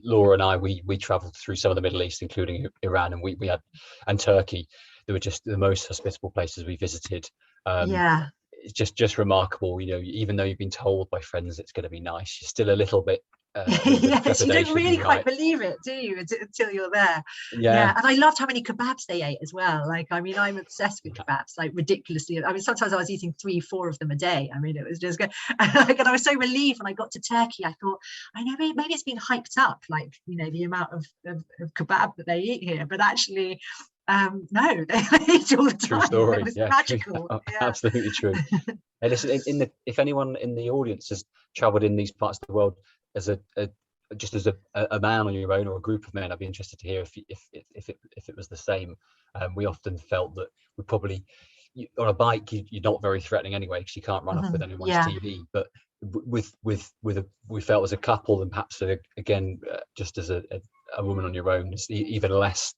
Laura and I, we traveled through some of the Middle East, including Iran, and we had, and Turkey. They were just the most hospitable places we visited.
Yeah,
it's just remarkable. Even though you've been told by friends it's going to be nice, you're still a little bit.
Yes, you don't really quite believe it, do you, until you're there? Yeah, and I loved how many kebabs they ate as well. Like, I mean, I'm obsessed with kebabs, like ridiculously. I mean, sometimes I was eating 3-4 of them a day. I mean, it was just good. And I was so relieved when I got to Turkey. I thought, I know maybe it's been hyped up, like, the amount of kebab that they eat here, but actually, no, they eat all the time.
True story.
It was magical.
Yeah. Absolutely true. And listen, if anyone in the audience has travelled in these parts of the world as just as a man on your own, or a group of men, I'd be interested to hear if it was the same. We often felt that we probably, on a bike, you're not very threatening anyway, because you can't run off with anyone's TV. But we felt as a couple, and perhaps again, just as a woman on your own, it's even less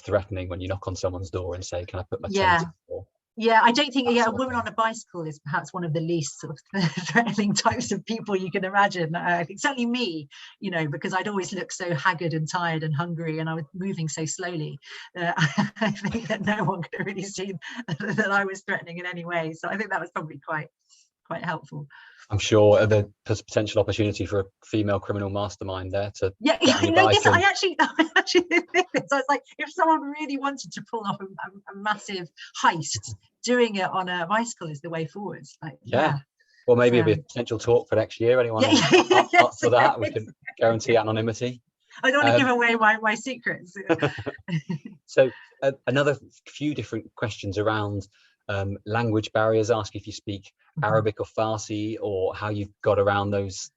threatening when you knock on someone's door and say, "Can I put my tent in?"
Yeah, I don't think
that
a
sort of
woman
thing.
on a bicycle is perhaps one of the least sort of threatening types of people you can imagine. I think certainly me, you know, because I'd always look so haggard and tired and hungry, and I was moving so slowly. I think that no one could have really seen that I was threatening in any way. So I think that was probably quite helpful.
I'm sure there's potential opportunity for a female criminal mastermind there to
Yeah,
get on your
no,
bike.
this I actually did this. I was like, if someone really wanted to pull off a massive heist, doing it on a bicycle is the way forward. Like,
yeah. Well, maybe it'll be a potential talk for next year. Anyone up for that? We can guarantee anonymity.
I don't want to give away my secrets.
So another few different questions around language barriers. Ask if you speak Arabic or Farsi, or how you've got around those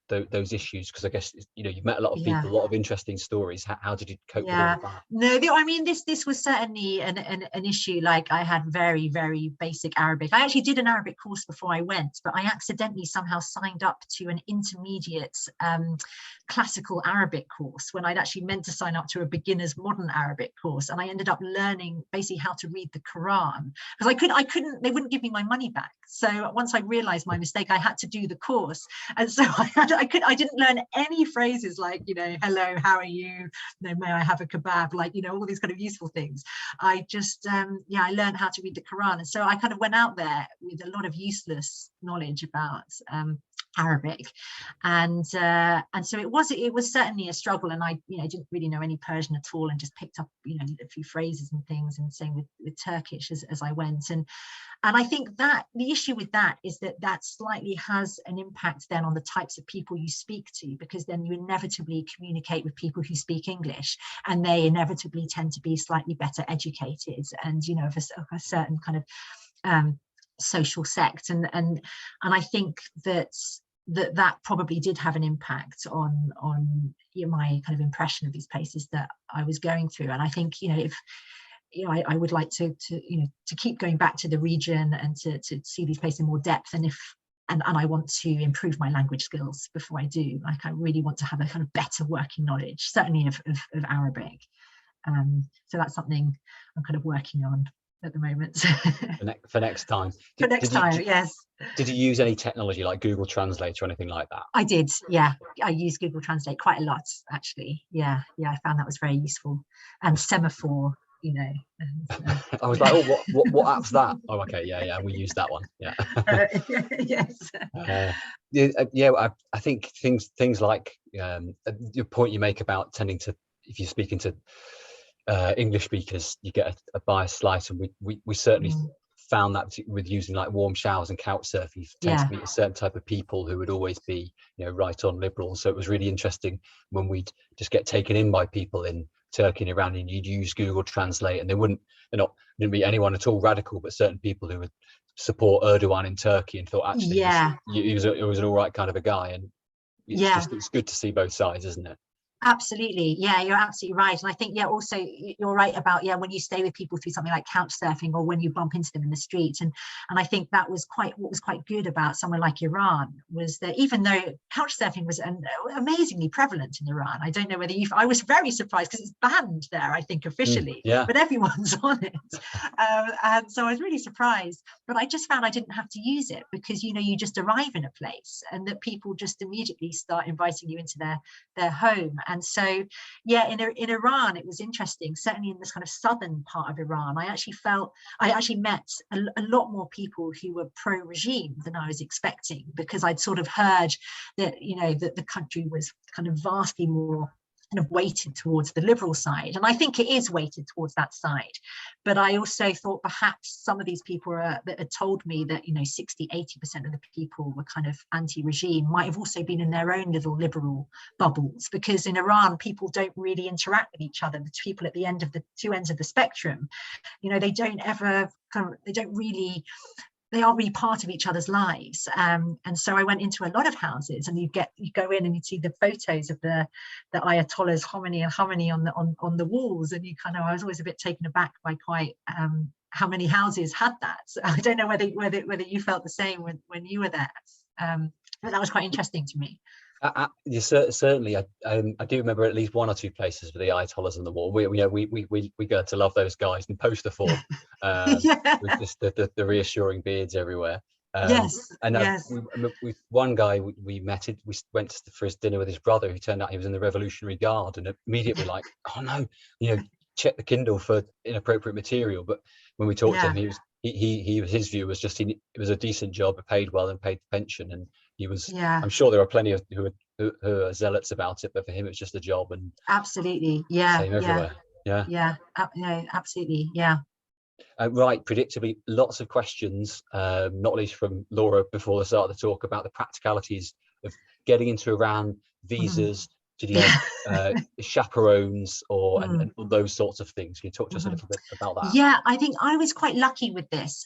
issues, because I guess, you know, you've met a lot of people, a lot of interesting stories. How did you cope with all of that?
No, I mean, this was certainly an issue. Like, I had very, very basic Arabic. I actually did an Arabic course before I went, but I accidentally somehow signed up to an intermediate classical Arabic course when I'd actually meant to sign up to a beginner's modern Arabic course, and I ended up learning basically how to read the Quran, because I couldn't, they wouldn't give me my money back. So once I realized my mistake, I had to do the course, and so I didn't learn any phrases like, you know, hello, how are you, you know, may I have a kebab, like, you know, all these kind of useful things. I just I learned how to read the Quran, and so I kind of went out there with a lot of useless knowledge about Arabic, and so it was certainly a struggle, and I, you know, didn't really know any Persian at all, and just picked up, you know, a few phrases and things, and same with Turkish as I went. And I think that the issue with that is that slightly has an impact then on the types of people you speak to, because then you inevitably communicate with people who speak English, and they inevitably tend to be slightly better educated, and, you know, of a certain kind of social sect, and I think that probably did have an impact on you know, my kind of impression of these places that I was going through. And I think, you know, if, you know, I would like to you know, to keep going back to the region and to see these places in more depth, and I want to improve my language skills before I do. Like, I really want to have a kind of better working knowledge, certainly of Arabic. So that's something I'm kind of working on at the moment.
for next time.
Yes.
Did you use any technology like Google Translate or anything like that?
I did, yeah. I used Google Translate quite a lot, actually. Yeah, I found that was very useful. And Semaphore, you know. And,
I was like, oh, what app's that? Oh, okay, yeah, we use that one. Yeah.
Yes.
I think things like your point you make about tending to, if you're speaking to English speakers, you get a biased slice, and we certainly found that with using like warm showers and couch surfing, you tend to meet a certain type of people who would always be, you know, right on liberal. So it was really interesting when we'd just get taken in by people in Turkey and Iran, and you'd use Google Translate, and didn't be anyone at all radical, but certain people who would support Erdogan in Turkey and thought actually he was an all right kind of a guy. And it's good to see both sides, isn't it?
Absolutely. Yeah, you're absolutely right. And I think, yeah, also you're right about, when you stay with people through something like couch surfing, or when you bump into them in the street. And I think that was what was quite good about somewhere like Iran, was that even though couch surfing was amazingly prevalent in Iran, I don't know whether I was very surprised, because it's banned there, I think, officially, but everyone's on it. And so I was really surprised, but I just found I didn't have to use it, because, you know, you just arrive in a place and that people just immediately start inviting you into their home. And so, yeah, in Iran, it was interesting, certainly in this kind of southern part of Iran, I actually met a lot more people who were pro-regime than I was expecting, because I'd sort of heard that, you know, that the country was kind of vastly more kind of weighted towards the liberal side. And I think it is weighted towards that side. But I also thought perhaps some of these people that had told me that, you know, 60-80% of the people were kind of anti-regime might have also been in their own little liberal bubbles, because in Iran, people don't really interact with each other. The people at the end of the two ends of the spectrum, you know, they aren't really part of each other's lives. And so I went into a lot of houses, and you go in and you see the photos of the Ayatollahs Khomeini on the walls, and I was always a bit taken aback by quite how many houses had that. So I don't know whether you felt the same when you were there, but that was quite interesting to me.
Certainly. I do remember at least one or two places for the Ayatollahs on the wall. We got to love those guys in poster form,
Yeah.
with just the reassuring beards everywhere.
Yes,
And
yes.
with one guy we met, we went for his dinner with his brother, who turned out he was in the Revolutionary Guard, and immediately like, oh no, check the Kindle for inappropriate material. But when we talked to
Yeah.
him, his view was just it was a decent job, paid well, and paid the pension, and he was.
Yeah.
I'm sure there are plenty of who are zealots about it, but for him it's just a job, and
Absolutely. Yeah.
same
Yeah.
everywhere. Yeah.
Yeah. No, absolutely. Yeah.
Right, predictably, lots of questions, not least from Laura before the start of the talk, about the practicalities of getting into Iran,
Mhm.
visas. Did you have chaperones and
Mm.
all those sorts of things? Can you talk to us a
Mhm.
little bit about that?
Yeah, I think I was quite lucky with this.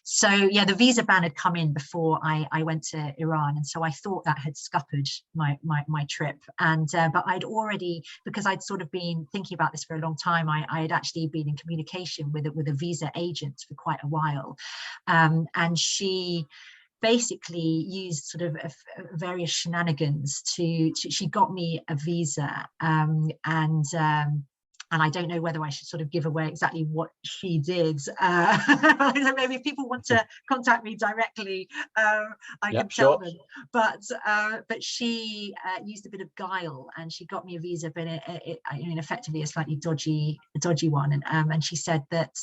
So yeah, the visa ban had come in before I went to Iran, and so I thought that had scuppered my trip. And but I'd already, because I'd sort of been thinking about this for a long time, I had actually been in communication with a visa agent for quite a while, and she basically used sort of various shenanigans she got me a visa, and I don't know whether I should sort of give away exactly what she did. Maybe if people want to contact me directly, I can tell them. But she used a bit of guile, and she got me a visa, but effectively a slightly dodgy one. And she said that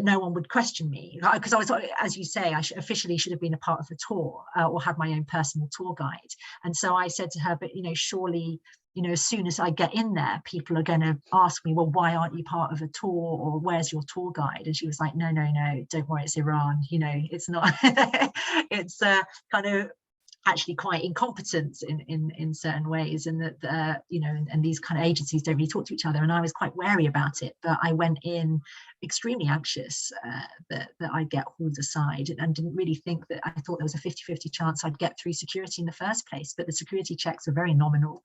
no one would question me, because I was, as you say, I officially should have been a part of the tour, or had my own personal tour guide. And so I said to her, but surely, as soon as I get in there, people are going to ask me, well, why aren't you part of a tour, or where's your tour guide? And she was like, no, don't worry, it's Iran. It's not. It's kind of actually quite incompetent in certain ways, and that and these kind of agencies don't really talk to each other. And I was quite wary about it, but I went in extremely anxious that I'd get hauled aside, and didn't really think that. I thought there was a 50-50 chance I'd get through security in the first place, but the security checks were very nominal,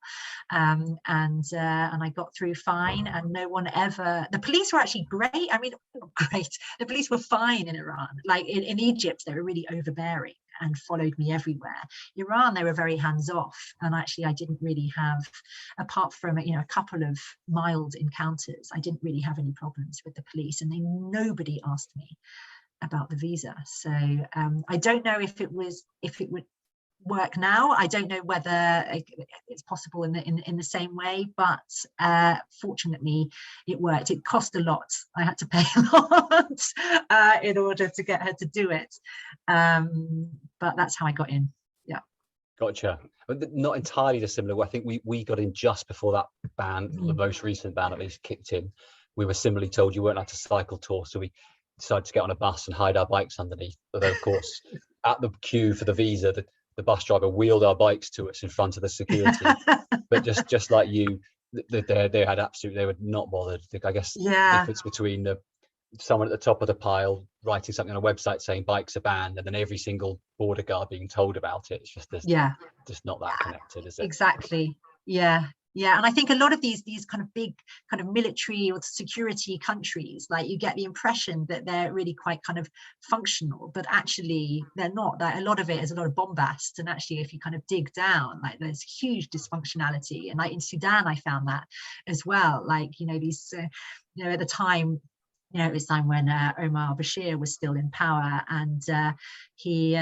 and I got through fine, and no one ever. The police were actually great. I mean, great. The police were fine in Iran. Like in Egypt, they were really overbearing and followed me everywhere. Iran, they were very hands-off, and actually I didn't really have, apart from a couple of mild encounters, I didn't really have any problems with the police, and nobody asked me about the visa. So I don't know if it would work now. I don't know whether it's possible in the same way, but fortunately it worked. It cost a lot. I had to pay a lot in order to get her to do it, but that's how I got in. Yeah.
Gotcha. But not entirely dissimilar. I think we got in just before that ban, the most recent ban at least, kicked in. We were similarly told you weren't allowed to cycle tour, so we decided to get on a bus and hide our bikes underneath. Although of course at the queue for the visa, the bus driver wheeled our bikes to us in front of the security. But just like you, they were not bothered. I guess the difference between someone at the top of the pile writing something on a website saying bikes are banned, and then every single border guard being told about it, it's just just not that connected, is it?
Exactly. Yeah. And I think a lot of these kind of big kind of military or security countries, like, you get the impression that they're really quite kind of functional, but actually they're not. Like, a lot of it is a lot of bombast, and actually if you kind of dig down, like, there's huge dysfunctionality. And like in Sudan I found that as well. Like, these at the time, it was time when Omar Bashir was still in power, and he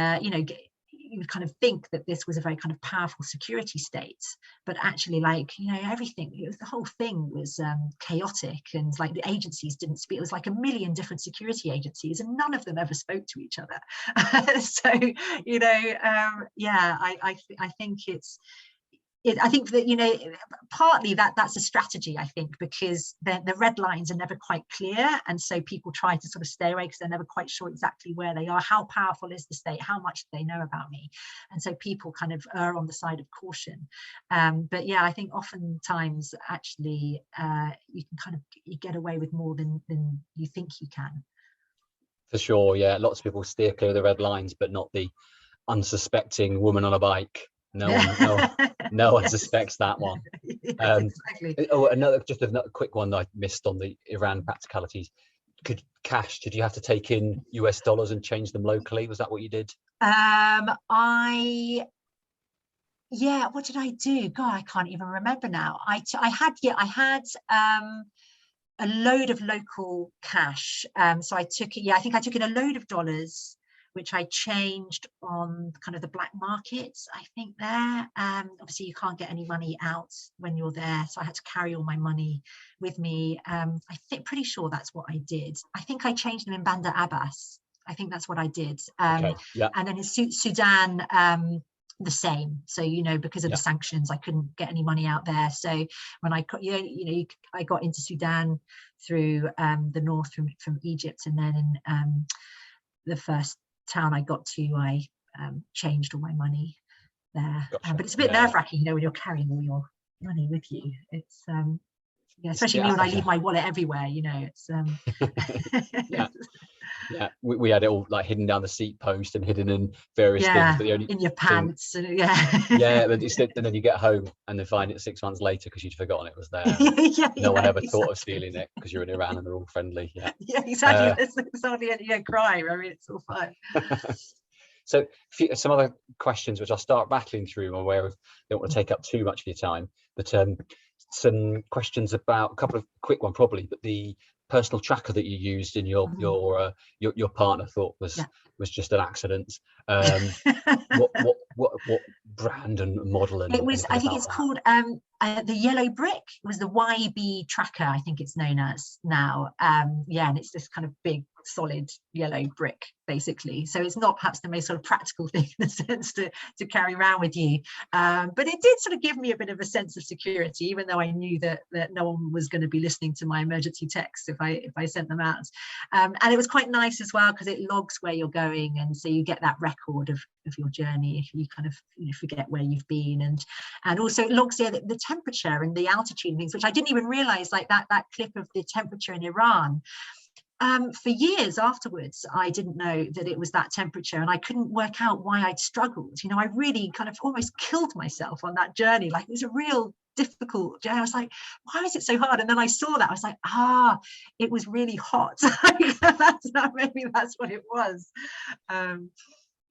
you would kind of think that this was a very kind of powerful security state, but actually, like, everything, the whole thing was chaotic, and like the agencies didn't speak. It was like a million different security agencies, and none of them ever spoke to each other. So I think I think that partly that's a strategy, I think, because the red lines are never quite clear, and so people try to sort of stay away because they're never quite sure exactly where they are. How powerful is the state? How much do they know about me? And so people kind of err on the side of caution. But yeah, I think oftentimes actually you can kind of get away with more than you think you can.
For sure, yeah. Lots of people steer clear of the red lines, but not the unsuspecting woman on a bike. No one
Yes.
suspects that one.
Yes, exactly.
Another quick one that I missed on the Iran practicalities. Did you have to take in US dollars and change them locally? Was that what you did?
I Yeah, what did I do? God, I can't even remember now. I had a load of local cash. So I took it, I think I took in a load of dollars, which I changed on kind of the black markets, I think there. Obviously you can't get any money out when you're there. So I had to carry all my money with me. I think pretty sure that's what I did. I think I changed them in Bandar Abbas. I think that's what I did.
Okay. Yeah.
And then in Sudan, the same. So, because of the sanctions, I couldn't get any money out there. So when I got, I got into Sudan through the north from Egypt, and then in the first town I got to, I changed all my money there.
Gotcha.
But it's a bit nerve-wracking, when you're carrying all your money with you. It's especially me when I leave my wallet everywhere. It's
yeah, we had it all like hidden down the seat post and hidden in various things, but the only
in your pants.
But then you get home and then find it 6 months later because you'd forgotten it was there. No one ever thought of stealing it because you're in Iran and they're all friendly.
Yeah, exactly. It's not the end of your crime. I mean, it's all fine.
So some other questions which I'll start battling through. I'm aware of, don't want to take up too much of your time, but some questions about, a couple of quick one probably, but the personal tracker that you used in your partner thought was just an accident. What brand and model? And
it was, I think it's called the Yellow Brick. Was the YB tracker, I think it's known as now. And it's this kind of big solid yellow brick basically, so it's not perhaps the most sort of practical thing in the sense to carry around with you, but it did sort of give me a bit of a sense of security, even though I knew that no one was going to be listening to my emergency texts if I sent them out. And it was quite nice as well because it logs where you're going, and so you get that record of your journey if you kind of forget where you've been, and also it logs the temperature and the altitude and things, which I didn't even realize, like that clip of the temperature in Iran. For years afterwards, I didn't know that it was that temperature, and I couldn't work out why I'd struggled. I really kind of almost killed myself on that journey. Like, it was a real difficult journey. I was like, why is it so hard? And then I saw that. I was like, it was really hot. Maybe that's what it was. So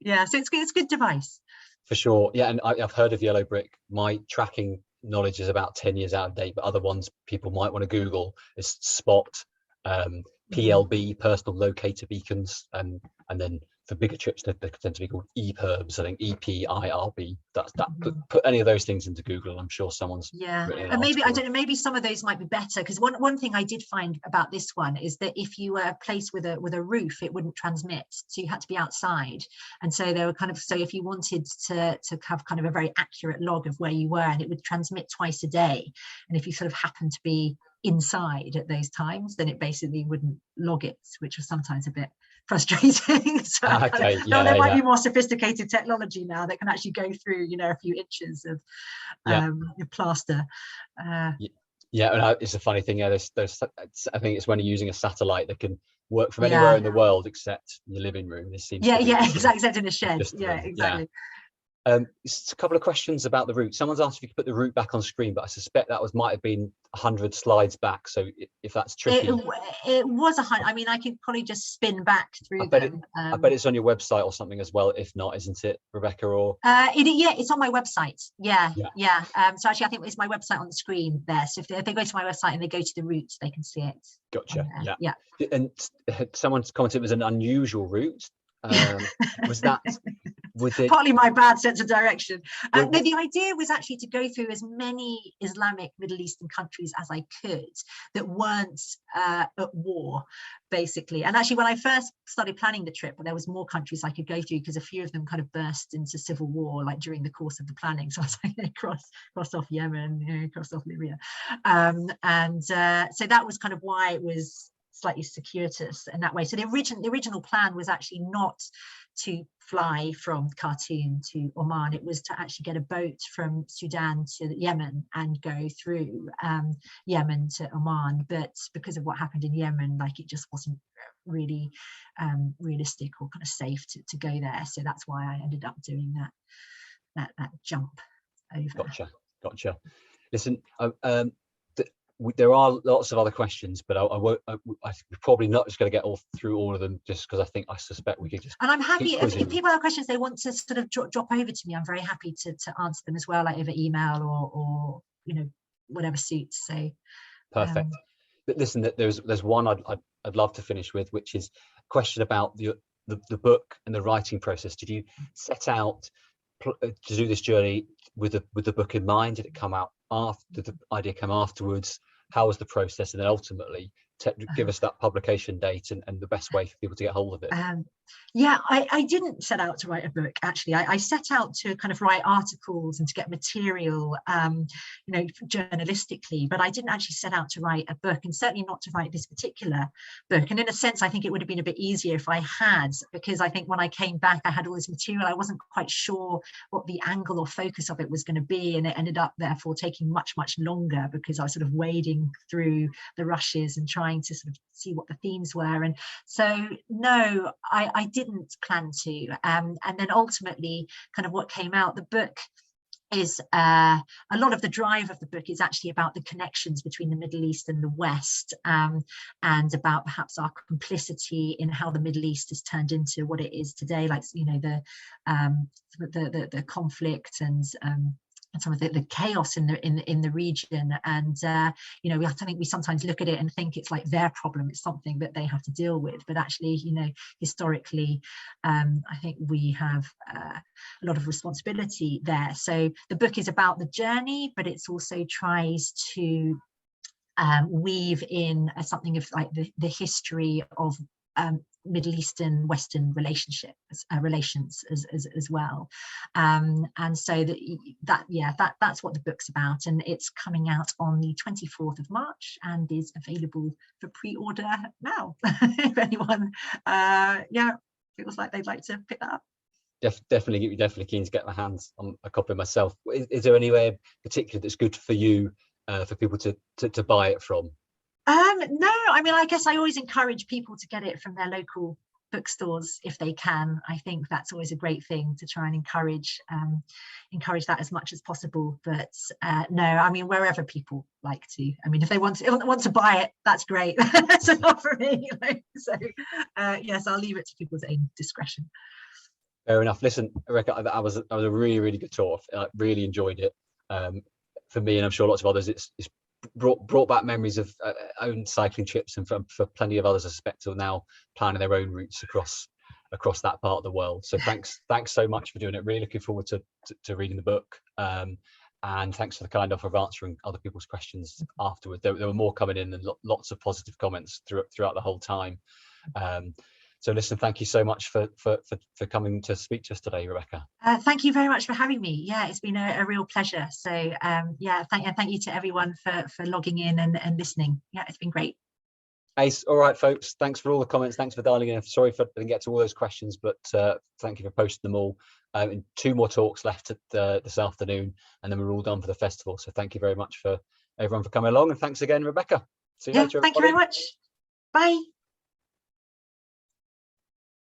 it's a good device.
For sure. Yeah, and I've heard of Yellow Brick. My tracking knowledge is about 10 years out of date, but other ones people might want to Google is Spot, PLB, personal locator beacons, and then for bigger trips they tend to be called EPIRBs. I think EPIRB. Put any of those things into Google, and I'm sure someone's
and maybe I don't know, maybe some of those might be better, because one thing I did find about this one is that if you were placed with a roof, it wouldn't transmit, so you had to be outside. And so they were so if you wanted to have kind of a very accurate log of where you were, and it would transmit twice a day, and if you sort of happened to be inside at those times, then it basically wouldn't log it, which was sometimes a bit frustrating. So there might be more sophisticated technology now that can actually go through a few inches of plaster.
It's a funny thing. There's I think it's when you're using a satellite that can work from anywhere in the world except your living room. This seems
exactly, except in a shed. Exactly.
Just a couple of questions about the route. Someone's asked if you could put the route back on screen, but I suspect that might have been 100 slides back. So if that's tricky,
it was 100. I mean, I could probably just spin back through them.
I bet it's on your website or something as well. If not, isn't it, Rebecca? Or
it's on my website. So actually, I think it's my website on the screen there. So if they go to my website and they go to the route, they can see it.
Gotcha. Yeah. And someone's commented it was an unusual route. Was that
partly my bad sense of direction? No, the idea was actually to go through as many Islamic Middle Eastern countries as I could that weren't at war, basically. And actually, when I first started planning the trip, there was more countries I could go through because a few of them kind of burst into civil war, like during the course of the planning. So I was like, cross off Yemen, cross off Libya, so that was kind of why it was slightly circuitous in that way. So the original plan was actually not to fly from Khartoum to Oman. It was to actually get a boat from Sudan to Yemen and go through Yemen to Oman. But because of what happened in Yemen, like, it just wasn't really realistic or kind of safe to go there. So that's why I ended up doing that jump over.
Gotcha. Listen, there are lots of other questions, but we're probably not just going to get through all of them, just because I suspect we could just.
And I'm happy if people have questions they want to sort of drop over to me. I'm very happy to answer them as well, like over email or whatever suits. So
perfect. But listen, there's one I'd love to finish with, which is a question about the book and the writing process. Did you set out to do this journey with the book in mind? Did it come out after? Did the idea come afterwards? How was the process? And then ultimately give us that publication date and the best way for people to get hold of it.
Yeah, I didn't set out to write a book, actually. I set out to kind of write articles and to get material, journalistically, but I didn't actually set out to write a book, and certainly not to write this particular book. And in a sense, I think it would have been a bit easier if I had, because I think when I came back, I had all this material. I wasn't quite sure what the angle or focus of it was going to be, and it ended up therefore taking much longer, because I was sort of wading through the rushes and trying to sort of see what the themes were. And so no, I didn't plan to, and then ultimately kind of what came out, the book is a lot of the drive of the book is actually about the connections between the Middle East and the West, and about perhaps our complicity in how the Middle East has turned into what it is today, like the conflict and some of the chaos in the region. And I think we sometimes look at it and think it's like their problem, it's something that they have to deal with, but actually historically I think we have a lot of responsibility there. So the book is about the journey, but it's also tries to weave in something of like the history of Middle Eastern Western relations as well, and so that's what the book's about, and it's coming out on the 24th of March and is available for pre-order now. If anyone feels like they'd like to pick that up.
Definitely keen to get my hands on a copy myself. Is there any way in particular that's good for you, for people to buy it from?
No, I mean, I guess I always encourage people to get it from their local bookstores if they can. I think that's always a great thing, to try and encourage that as much as possible. But no, I mean, wherever people like to. I mean, if they want to buy it, that's great. That's enough for me. So yes, I'll leave it to people's own discretion.
Fair enough. Listen, Rebecca, that was a really good talk. I really enjoyed it. For me, and I'm sure lots of others, it's brought back memories of own cycling trips, and for plenty of others I suspect are now planning their own routes across that part of the world. So thanks so much for doing it. Really looking forward to reading the book, and thanks for the kind offer of answering other people's questions afterwards. There were more coming in, and lots of positive comments throughout the whole time. So listen, thank you so much for coming to speak to us today, Rebecca.
Thank you very much for having me. Yeah, it's been a real pleasure. So thank you to everyone for logging in and listening. Yeah, it's been great.
Ace. All right, folks, thanks for all the comments. Thanks for dialing in. Sorry if I didn't get to all those questions, but thank you for posting them all. 2 more talks left this afternoon, and then we're all done for the festival. So thank you very much for everyone for coming along, and thanks again, Rebecca. See you later.
Thank you very much. Bye.